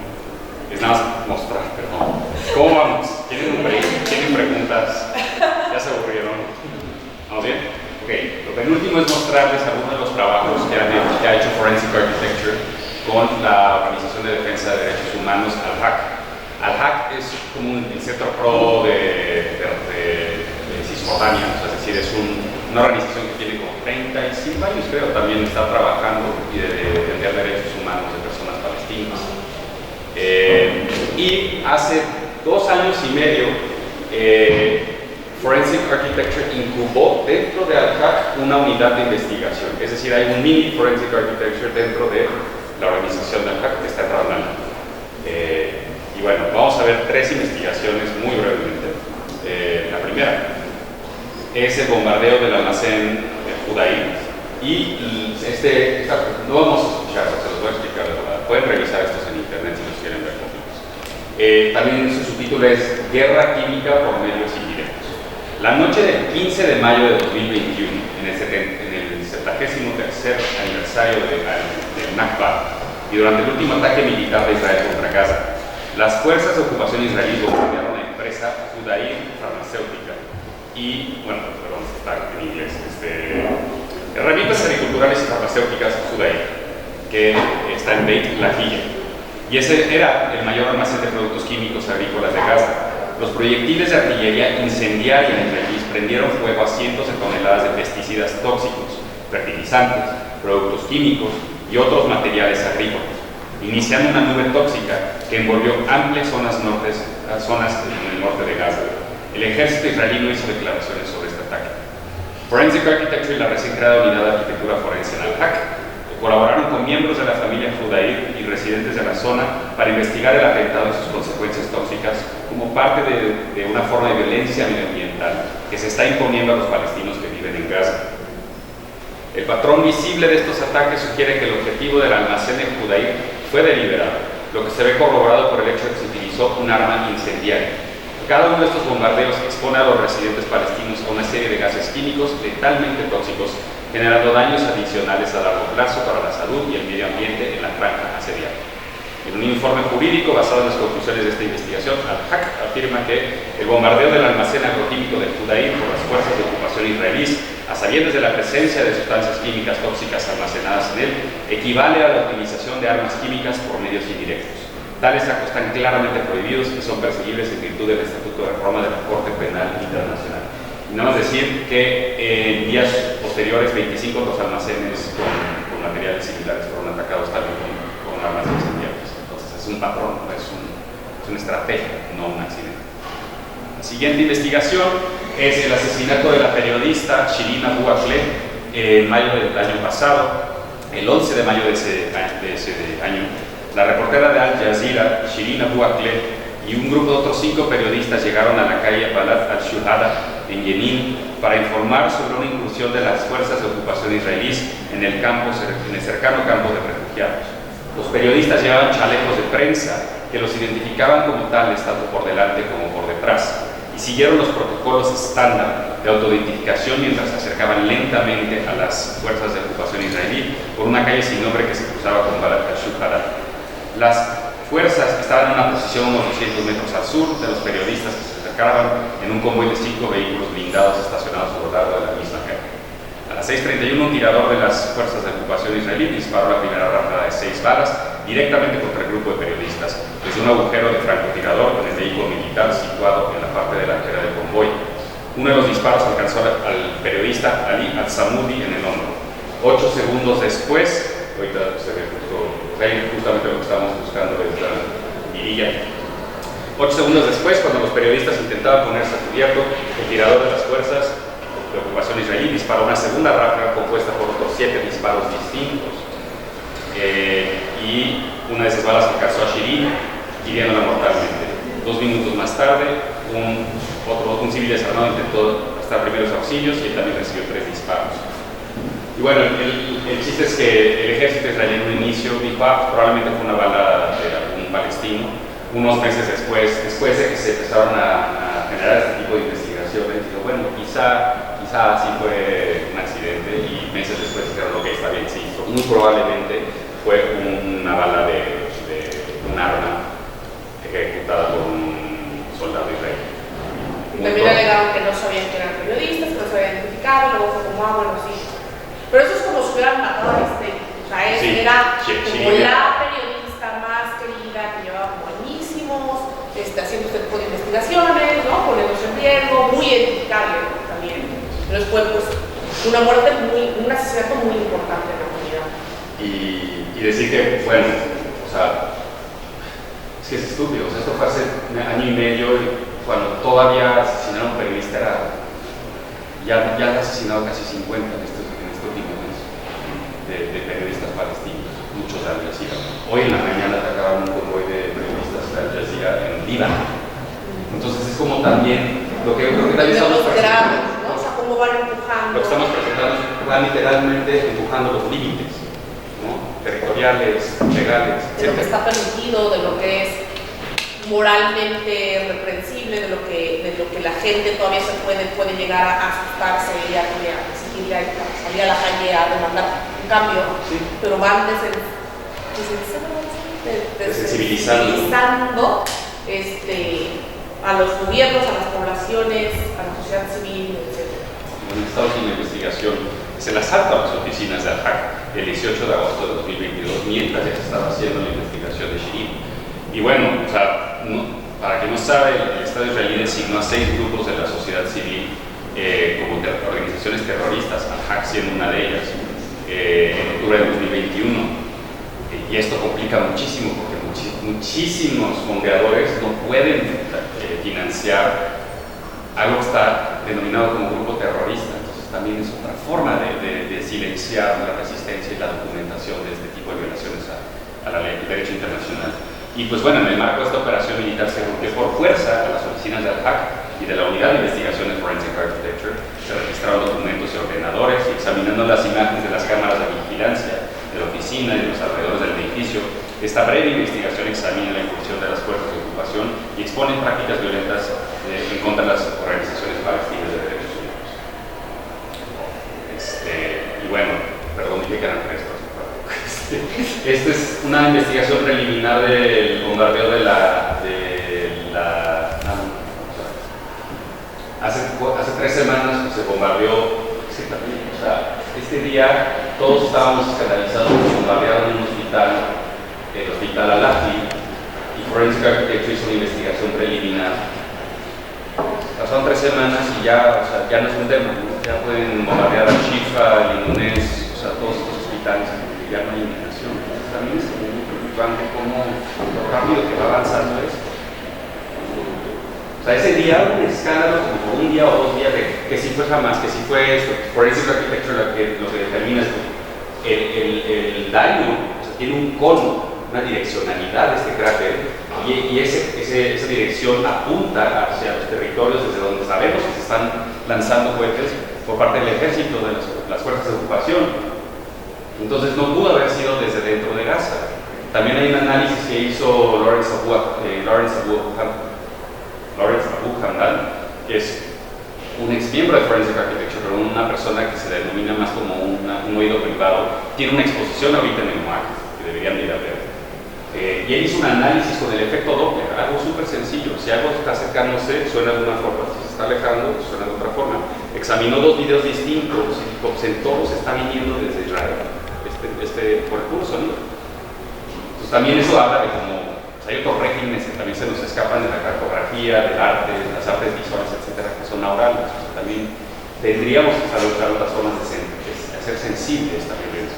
es nada más mostrar, perdón. ¿Cómo vamos? ¿Tienen un break? ¿Tienen preguntas? ¿Ya se aburrieron? ¿Vamos bien? Ok, lo penúltimo es mostrarles algunos de los trabajos que ha hecho Forensic Architecture con la Organización de Defensa de Derechos Humanos, ALHAC. ALHAC es como el centro pro de Cisjordania, o sea, es decir, es una organización que tiene como 35 años, creo, también está trabajando y de defender derechos humanos de personas palestinas. Y hace 2 años y medio, Forensic Architecture incubó dentro de ALHAC una unidad de investigación, es decir, hay un mini Forensic Architecture dentro de la organización de ALHAC que está en Ramallah. Y bueno, vamos a ver 3 investigaciones muy brevemente. La primera es el bombardeo del almacén de Judaí y no vamos a escucharlo, se los voy a explicar de verdad. Pueden revisar estos en internet si los quieren ver conmigo. También su subtítulo es Guerra Química por Medios Indirectos. La noche del 15 de mayo de 2021, en el 73º aniversario de Nakba, y durante el último ataque militar de Israel contra Gaza, las fuerzas de ocupación israelí bombardearon la empresa Judaí Farmacéutica y, bueno, perdón, está en inglés, herramientas agriculturales y farmacéuticas Judaí, que está en Beit Lahia. Y ese era el mayor almacén de productos químicos agrícolas de Gaza. Los proyectiles de artillería incendiaria israelíes prendieron fuego a cientos de toneladas de pesticidas tóxicos, fertilizantes, productos químicos y otros materiales agrícolas, iniciando una nube tóxica que envolvió amplias zonas en el norte de Gaza. El ejército israelí no hizo declaraciones sobre este ataque. Forensic Architecture y la recién creada unidad de arquitectura forense en ALHAC colaboraron con miembros de la familia Judaí y residentes de la zona para investigar el atentado y sus consecuencias tóxicas como parte de una forma de violencia medioambiental que se está imponiendo a los palestinos que viven en Gaza. El patrón visible de estos ataques sugiere que el objetivo del almacén de Judaí fue deliberado, lo que se ve corroborado por el hecho de que se utilizó un arma incendiaria. Cada uno de estos bombardeos expone a los residentes palestinos a una serie de gases químicos letalmente tóxicos, generando daños adicionales a largo plazo para la salud y el medio ambiente en la franja asediada. En un informe jurídico basado en las conclusiones de esta investigación, ALHAC afirma que el bombardeo del almacén agroquímico de Judaí por las fuerzas de ocupación israelíes, a sabiendas de la presencia de sustancias químicas tóxicas almacenadas en él, equivale a la utilización de armas químicas por medios indirectos. Tales actos están claramente prohibidos y son perseguibles en virtud del Estatuto de Roma de la Corte Penal Internacional. Y nada más decir que en días posteriores 25 otros almacenes con materiales similares fueron atacados también con armas incendiarias. Entonces es un patrón, no es una estrategia, no un accidente. La siguiente investigación es el asesinato de la periodista Shirin Abu Akleh en mayo del año pasado. El 11 de mayo de ese año, la reportera de Al Jazeera, Shirin Abu Akleh, y un grupo de otros 5 periodistas llegaron a la calle Balat al-Shuhada en Jenin para informar sobre una incursión de las fuerzas de ocupación israelíes en el cercano campo de refugiados. Los periodistas llevaban chalecos de prensa que los identificaban como tales tanto por delante como por detrás y siguieron los protocolos estándar de autoidentificación mientras se acercaban lentamente a las fuerzas de ocupación israelí por una calle sin nombre que se cruzaba con Balat al-Shuhada. Las fuerzas estaban en una posición unos 200 metros al sur de los periodistas que se acercaban en un convoy de 5 vehículos blindados estacionados a lo largo de la misma guerra. A las 6:31, un tirador de las fuerzas de ocupación israelí disparó la primera ráfaga de 6 balas directamente contra el grupo de periodistas desde un agujero de francotirador con el vehículo militar situado en la parte delantera del convoy. Uno de los disparos alcanzó al periodista Ali Al-Samudi en el hombro. 8 segundos después, ahorita se ve justamente lo que estábamos buscando es la mirilla. 8 segundos después, cuando los periodistas intentaban ponerse a cubierto, el tirador de las fuerzas de ocupación israelí disparó una segunda ráfaga compuesta por otros 7 disparos distintos. Y una de esas balas alcanzó a Shirin, hiriéndola mortalmente. 2 minutos más tarde, un civil desarmado intentó prestar primeros auxilios y él también recibió 3 disparos. Y bueno, el chiste es que el ejército israelí en un inicio dijo, probablemente fue una bala de algún palestino. Unos meses después de que se empezaron a generar este tipo de investigaciones, dijo, bueno, quizá sí fue un accidente, y meses después dijeron, ok, está bien, sí, muy probablemente fue una bala de un arma ejecutada por un soldado israelí. También alegaron que no sabían que eran periodistas, que no se habían identificado, luego fue como, bueno, sí. Pero eso es como si hubieran matado a o sea, era como la periodista más querida, que llevaba como añísimos, haciendo este tipo de investigaciones, ¿no? Poniéndose en riesgo, muy identificable, ¿no? También. Pero fue pues una muerte un asesinato muy importante en la comunidad. Y decir que, bueno, o sea, es que es estúpido, o sea, esto fue hace un año y medio, cuando todavía asesinaron a un periodista, ya han asesinado casi 50 en este último mes de periodistas palestinos, muchos de Al Jazeera. Hoy en la mañana atacaron un convoy de periodistas de Al Jazeera en Líbano. Entonces es como también lo que creo que también estamos presentando, ¿no? O sea, cómo van empujando. Lo que estamos presentando van literalmente empujando los límites, ¿no? Territoriales, legales, de lo que está permitido, de lo que es moralmente reprensible, de lo que la gente todavía se puede llegar a asustarse y a exigirle, a salir a la calle a demandar un cambio, sí. Pero van sensibilizando a los gobiernos, a las poblaciones, a la sociedad civil, etc. En Estados Unidos, la investigación se las salta a las oficinas de Al-Haq el 18 de agosto de 2022, mientras ya se estaba haciendo la investigación de Shirin. Y bueno, o sea, para quien no sabe, el Estado israelí designó a 6 grupos de la sociedad civil como organizaciones terroristas, Al-Haq siendo una de ellas, en octubre de 2021. Y esto complica muchísimo porque muchísimos fondeadores no pueden financiar algo que está denominado como grupo terrorista. Entonces también es otra forma de silenciar la resistencia y la documentación de este tipo de violaciones a la ley, al derecho internacional. Y pues bueno, en el marco de esta operación militar se rompió por fuerza a las oficinas de Al-Haq y de la Unidad de Investigaciones Forensic Architecture. Se registraron documentos y ordenadores, y examinando las imágenes de las cámaras de vigilancia de la oficina y de los alrededores del edificio, esta breve investigación examina la incursión de las fuerzas de ocupación y expone prácticas violentas en contra de las organizaciones palestinas de derechos humanos. Y bueno, perdón, dije que eran 3 cosas. Esta es una investigación preliminar del bombardeo hace 3 semanas se bombardeó, o sea, este día todos estábamos escandalizados porque bombardearon un hospital, el hospital Al-Ahli, y Forensic Architecture hizo una investigación preliminar. Pasaron 3 semanas y ya, o sea, ya no es un tema, ¿no? Ya pueden bombardear a Shifa, al Indones, o sea, todos estos hospitales, ya no hay indicación. También es como muy preocupante cómo lo rápido que va avanzando esto. O sea, ese día un escándalo como por un día o 2 días de que si fue jamás, que si fue esto, Forensic Architecture lo que determina es el daño, o sea, tiene un cono, una direccionalidad de este cráter, y esa dirección apunta hacia los territorios desde donde sabemos que se están lanzando cohetes por parte del ejército, de las fuerzas de ocupación. Entonces no pudo haber sido desde dentro de Gaza. También hay un análisis que hizo Lawrence Abu Hamdan, que es un ex miembro de Forensic Architecture, pero una persona que se denomina más como un oído privado. Tiene una exposición ahorita en el MUAC, que deberían ir a ver, Y él hizo un análisis con el efecto Doppler, algo súper sencillo. Si algo está acercándose, suena de una forma, si se está alejando, suena de otra forma. Examinó 2 videos distintos y pues, en todos está viniendo desde Israel, por el puro sonido. Entonces también eso habla de cómo pues, hay otros regímenes que también se nos escapan de la cartografía, del arte, de las artes visuales, etcétera, que son aurales. O sea, también tendríamos que saber buscar otras formas de hacer sensible esta violencia.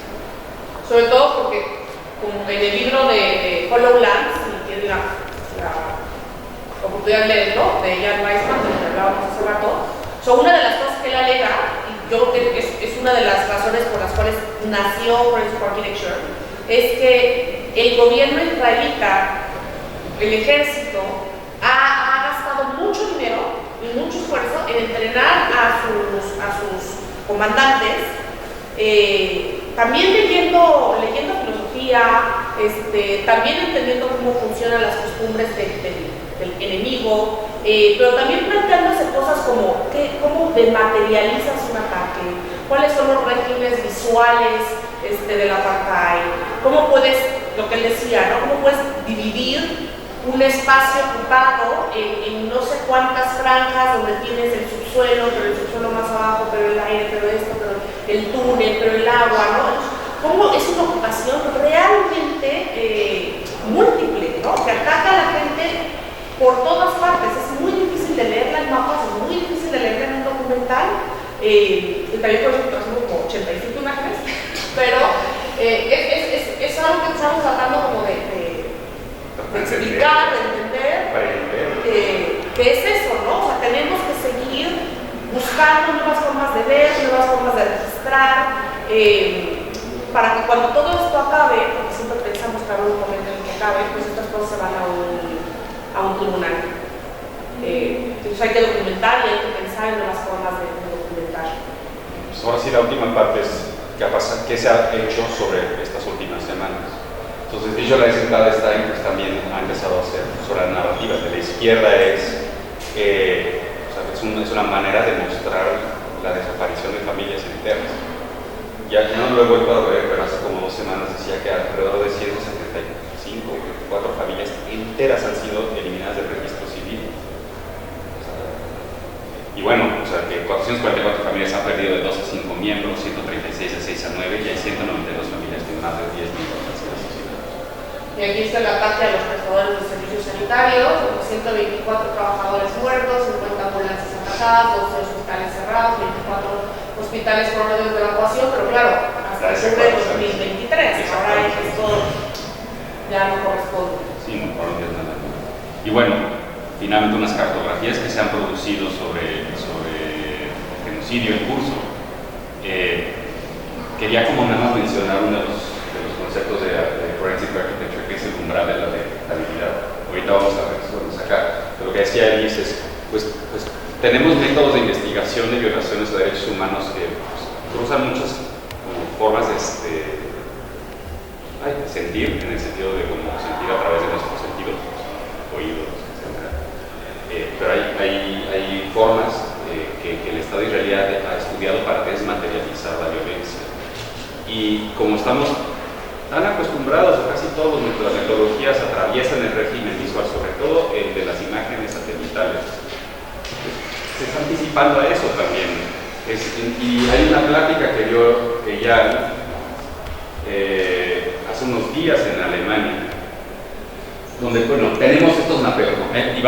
Sobre todo porque como en el libro de HoloLens, si tienen la oportunidad de leerlo, de Ian Weissman, de lo que hablábamos hace rato, una de las cosas que él alega, y yo creo que es una de las razones por las cuales nació Friends of Architecture, es que el gobierno israelita, el ejército, ha gastado mucho dinero y mucho esfuerzo en entrenar a sus comandantes, también leyendo filosofía, también entendiendo cómo funcionan las costumbres del enemigo, pero también planteándose cosas como cómo dematerializas un ataque, cuáles son los regímenes visuales del apartheid, cómo puedes, lo que él decía, ¿no? Cómo puedes dividir un espacio ocupado en no sé cuántas franjas donde tienes el subsuelo, pero el subsuelo más abajo, pero el aire, pero esto, pero el túnel, pero el agua, ¿no? Cómo es una ocupación realmente múltiple, ¿no? Que ataca a la gente por todas partes. Es muy difícil de leerla en mapas, es muy difícil de leerla en un documental. Y también por eso trajimos como 85 imágenes, pero es algo que estamos tratando como de explicar, de entender, que es eso, ¿no? O sea, tenemos que seguir buscando nuevas formas de ver, nuevas formas de registrar, para que cuando todo esto acabe, porque siempre pensamos que habrá un momento en el que acabe, pues estas cosas se van a un tribunal. Entonces hay que documentar y hay que pensar en nuevas formas de documentar. Pues ahora sí, la última parte es qué se ha hecho sobre estas últimas semanas. Entonces, Visualize in Palestine pues, también ha empezado a hacer sobre la narrativa de la izquierda, es una manera de mostrar la desaparición de familias enteras. Ya no lo he vuelto a ver, pero hace como 2 semanas decía que alrededor de 175 o 4 familias enteras han sido eliminadas del registro civil. Y bueno, o sea, que 444 familias han perdido de 2 a 5 miembros, 136 de 6 a 9 y hay 192 familias de más de 10 miembros han sido asesinados. Y aquí está el ataque a los prestadores de servicios sanitarios, 124 trabajadores muertos, 50 ambulancias atacadas, 12 hospitales cerrados, 24 hospitales con órdenes de evacuación, pero claro, hasta octubre de 2023, ahora esto ya no corresponde. Sí, no corresponde nada. Y bueno, finalmente unas cartografías que se han producido sobre genocidio en curso. Quería como nada más mencionar uno de los conceptos de Forensic Architecture, que es el umbral de la detectabilidad. Ahorita vamos a ver, vamos a sacar. Pero lo que decía Elis es, pues tenemos métodos de investigación de violaciones de derechos humanos que cruzan muchas formas de sentir, en el sentido de como sentir a través de nuestros sentidos, oídos, etc. Pero hay formas que el Estado israelí ha estudiado para desmaterializar la violencia. Y como estamos tan acostumbrados, casi todas las metodologías atraviesan el régimen visual, sobre todo el de las imágenes satelitales. Se está anticipando a eso también. Y hay una plática que dio ella hace unos días en Alemania, donde, bueno, tenemos estos mapeos, ¿no? Y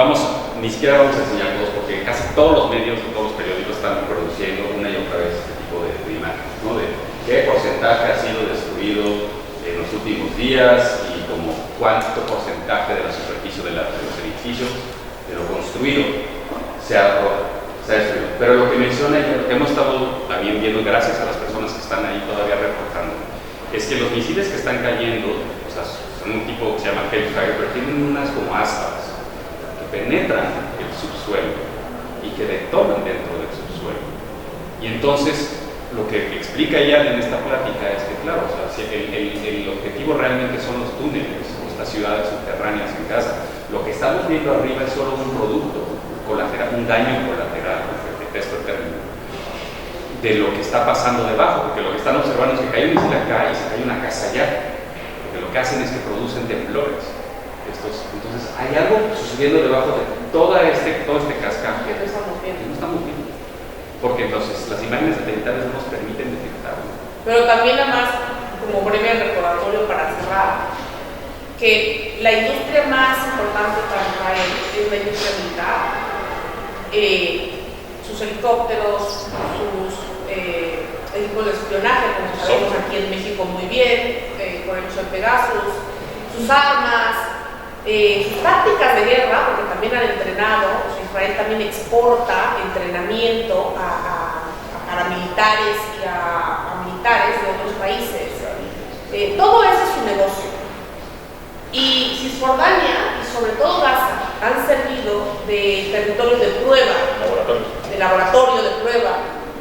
ni siquiera vamos a enseñar todos, porque casi todos los medios, todos los periódicos están produciendo una y otra vez este tipo de imágenes, ¿no? De qué porcentaje ha sido destruido en los últimos días y como cuánto porcentaje de la superficie de los edificios, de lo construido, se ha destruido. Pero lo que menciona y lo que hemos estado también viendo, gracias a las personas que están ahí todavía reportando, es que los misiles que están cayendo, o sea, son un tipo que se llama Hellfire, pero tienen unas como aspas que penetran el subsuelo y que detonan dentro del subsuelo. Y entonces, lo que explica ella en esta plática es que, claro, o sea, si el objetivo realmente son los túneles o estas ciudades subterráneas en Gaza. Lo que estamos viendo arriba es solo un producto colateral, un daño colateral, detesto el término, de lo que está pasando debajo, porque lo que están observando es que cae un misil acá y se cae una casa allá, porque lo que hacen es que producen temblores. Entonces hay algo sucediendo debajo de todo este cascajo Que no estamos viendo. que no estamos viendo. Porque entonces las imágenes satelitales no nos permiten detectarlo. Pero también, además, como breve recordatorio para cerrar, que la industria más importante para Israel es la industria militar. Sus helicópteros, sus equipos de espionaje, como sabemos aquí en México muy bien, por el uso de Pegasus, sus armas, sus tácticas de guerra, porque también han entrenado. Israel también exporta entrenamiento a paramilitares y a militares de otros países. Todo eso es su negocio. Y Cisjordania, y sobre todo Gaza, han servido de territorios de prueba, de laboratorio de prueba,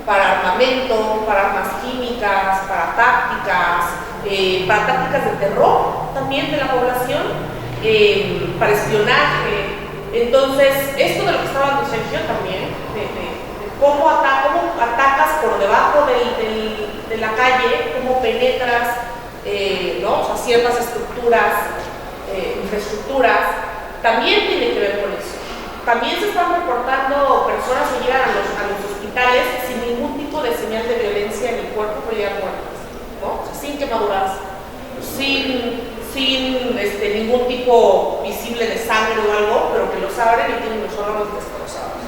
para armamento, para armas químicas, para tácticas de terror también de la población, para espionaje. Entonces, esto de lo que estaba hablando Sergio también, de cómo atacas por debajo de la calle, cómo penetras ¿no? O sea, ciertas estructuras, infraestructuras, también tiene que ver con eso. También se están reportando personas que llegan a los hospitales sin ningún tipo de señal de violencia en el cuerpo, pero llegan muertas, ¿no? O sea, sin quemaduras, sin ningún tipo visible de sangre o algo, pero que los abren y tienen los órganos destrozados.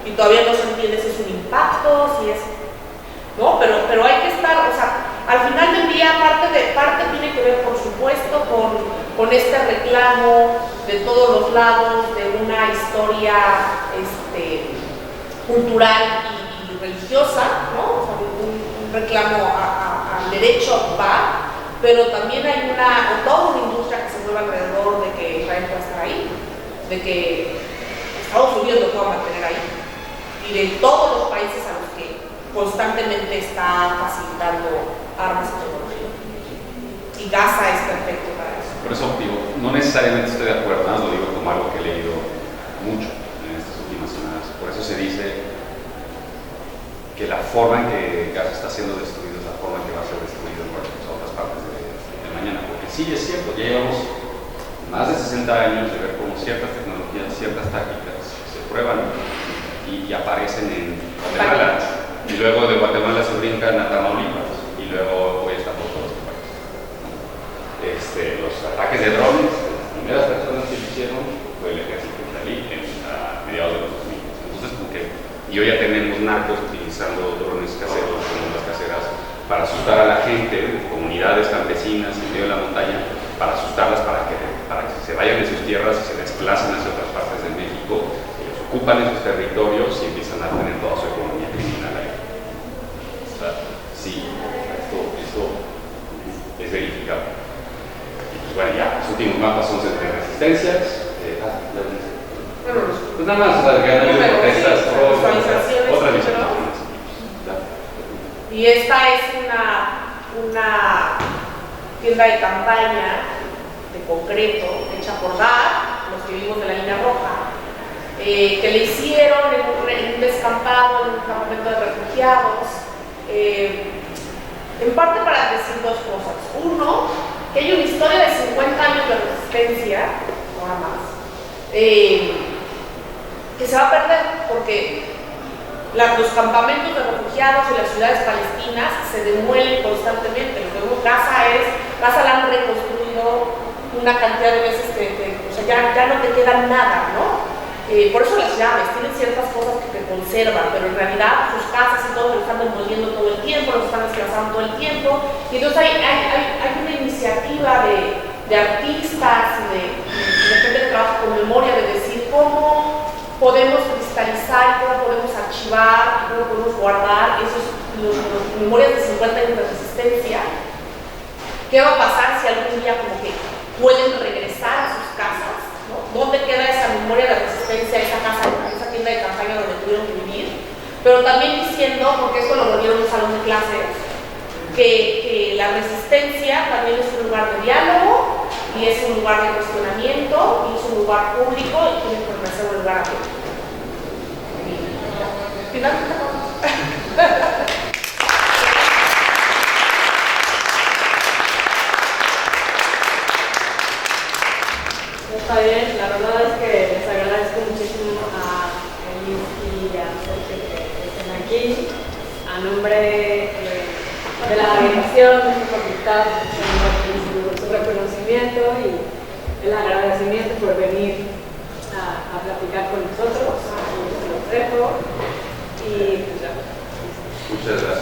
Y todavía no se entiende si es un impacto, si es... ¿no? Pero hay que estar, o sea, al final del día parte tiene que ver, por supuesto, con este reclamo de todos los lados de una historia cultural y religiosa, ¿no? O sea, un reclamo al derecho a ocupar, pero también hay toda una industria que se mueve alrededor de que Israel pueda estar ahí, de que Estados Unidos lo pueda mantener ahí, y de todos los países a los que constantemente está facilitando armas y tecnología. Y Gaza es perfecto para eso. Por eso digo, no necesariamente estoy de acuerdo, lo digo como algo que he leído mucho en estas últimas semanas. Por eso se dice que la forma en que Gaza está siendo destruido es la forma en que va a ser destruido en otras partes de mañana. Porque sí es cierto, ya llevamos más de 60 años de ver cómo ciertas tecnologías, ciertas tácticas se prueban y aparecen en Guatemala. Y luego de Guatemala se brincan a Tamaulipas y luego hoy está por todos los países. Los ataques de drones, las primeras personas que lo hicieron fue el ejército israelí a mediados de los 2000. Entonces, y hoy ya tenemos narcos utilizando drones caseros, bombas caseras, para asustar a la gente, comunidades campesinas en medio de la montaña, para asustarlas para que se vayan de sus tierras y se desplacen hacia otras partes de México. Ellos ocupan esos territorios y empiezan a tener toda su economía criminal ahí. Sí, esto es verificable. Y pues bueno, ya, los últimos mapas son de resistencias. Pues nada más, o sea, que han habido protestas, otras visitaciones. Y esta es una tienda de campaña de concreto, hecha por DAR, los que vivimos de la línea roja, que le hicieron en un descampado, en un campamento de refugiados, en parte para decir dos cosas. Uno, que hay una historia de 50 años de resistencia, nada más, que se va a perder porque los campamentos de refugiados y las ciudades palestinas se demuelen constantemente. Lo que vemos, Gaza la han reconstruido una cantidad de veces o sea, ya no te queda nada, ¿no? Por eso las llaves tienen ciertas cosas que te conservan, pero en realidad sus casas y todo lo están demoliendo todo el tiempo, los están desplazando todo el tiempo. Y entonces hay una iniciativa de artistas y de gente que trabaja con memoria, de decir cómo podemos cristalizar, cómo podemos archivar, cómo podemos guardar esos memorias de 50 años de resistencia. ¿Qué va a pasar si algún día como que pueden regresar a sus casas? ¿Dónde queda esa memoria de resistencia, esa casa, esa tienda de campaña donde tuvieron que vivir? Pero también diciendo, porque esto lo volvieron un salón de clases, que la resistencia también es un lugar de diálogo y es un lugar de cuestionamiento y es un lugar público y tiene que permanecer un lugar abierto. Finalmente, aquí a nombre de la delegación de su facultad, su reconocimiento y el agradecimiento por venir a platicar con nosotros. Los dejo y pues ya. Muchas gracias.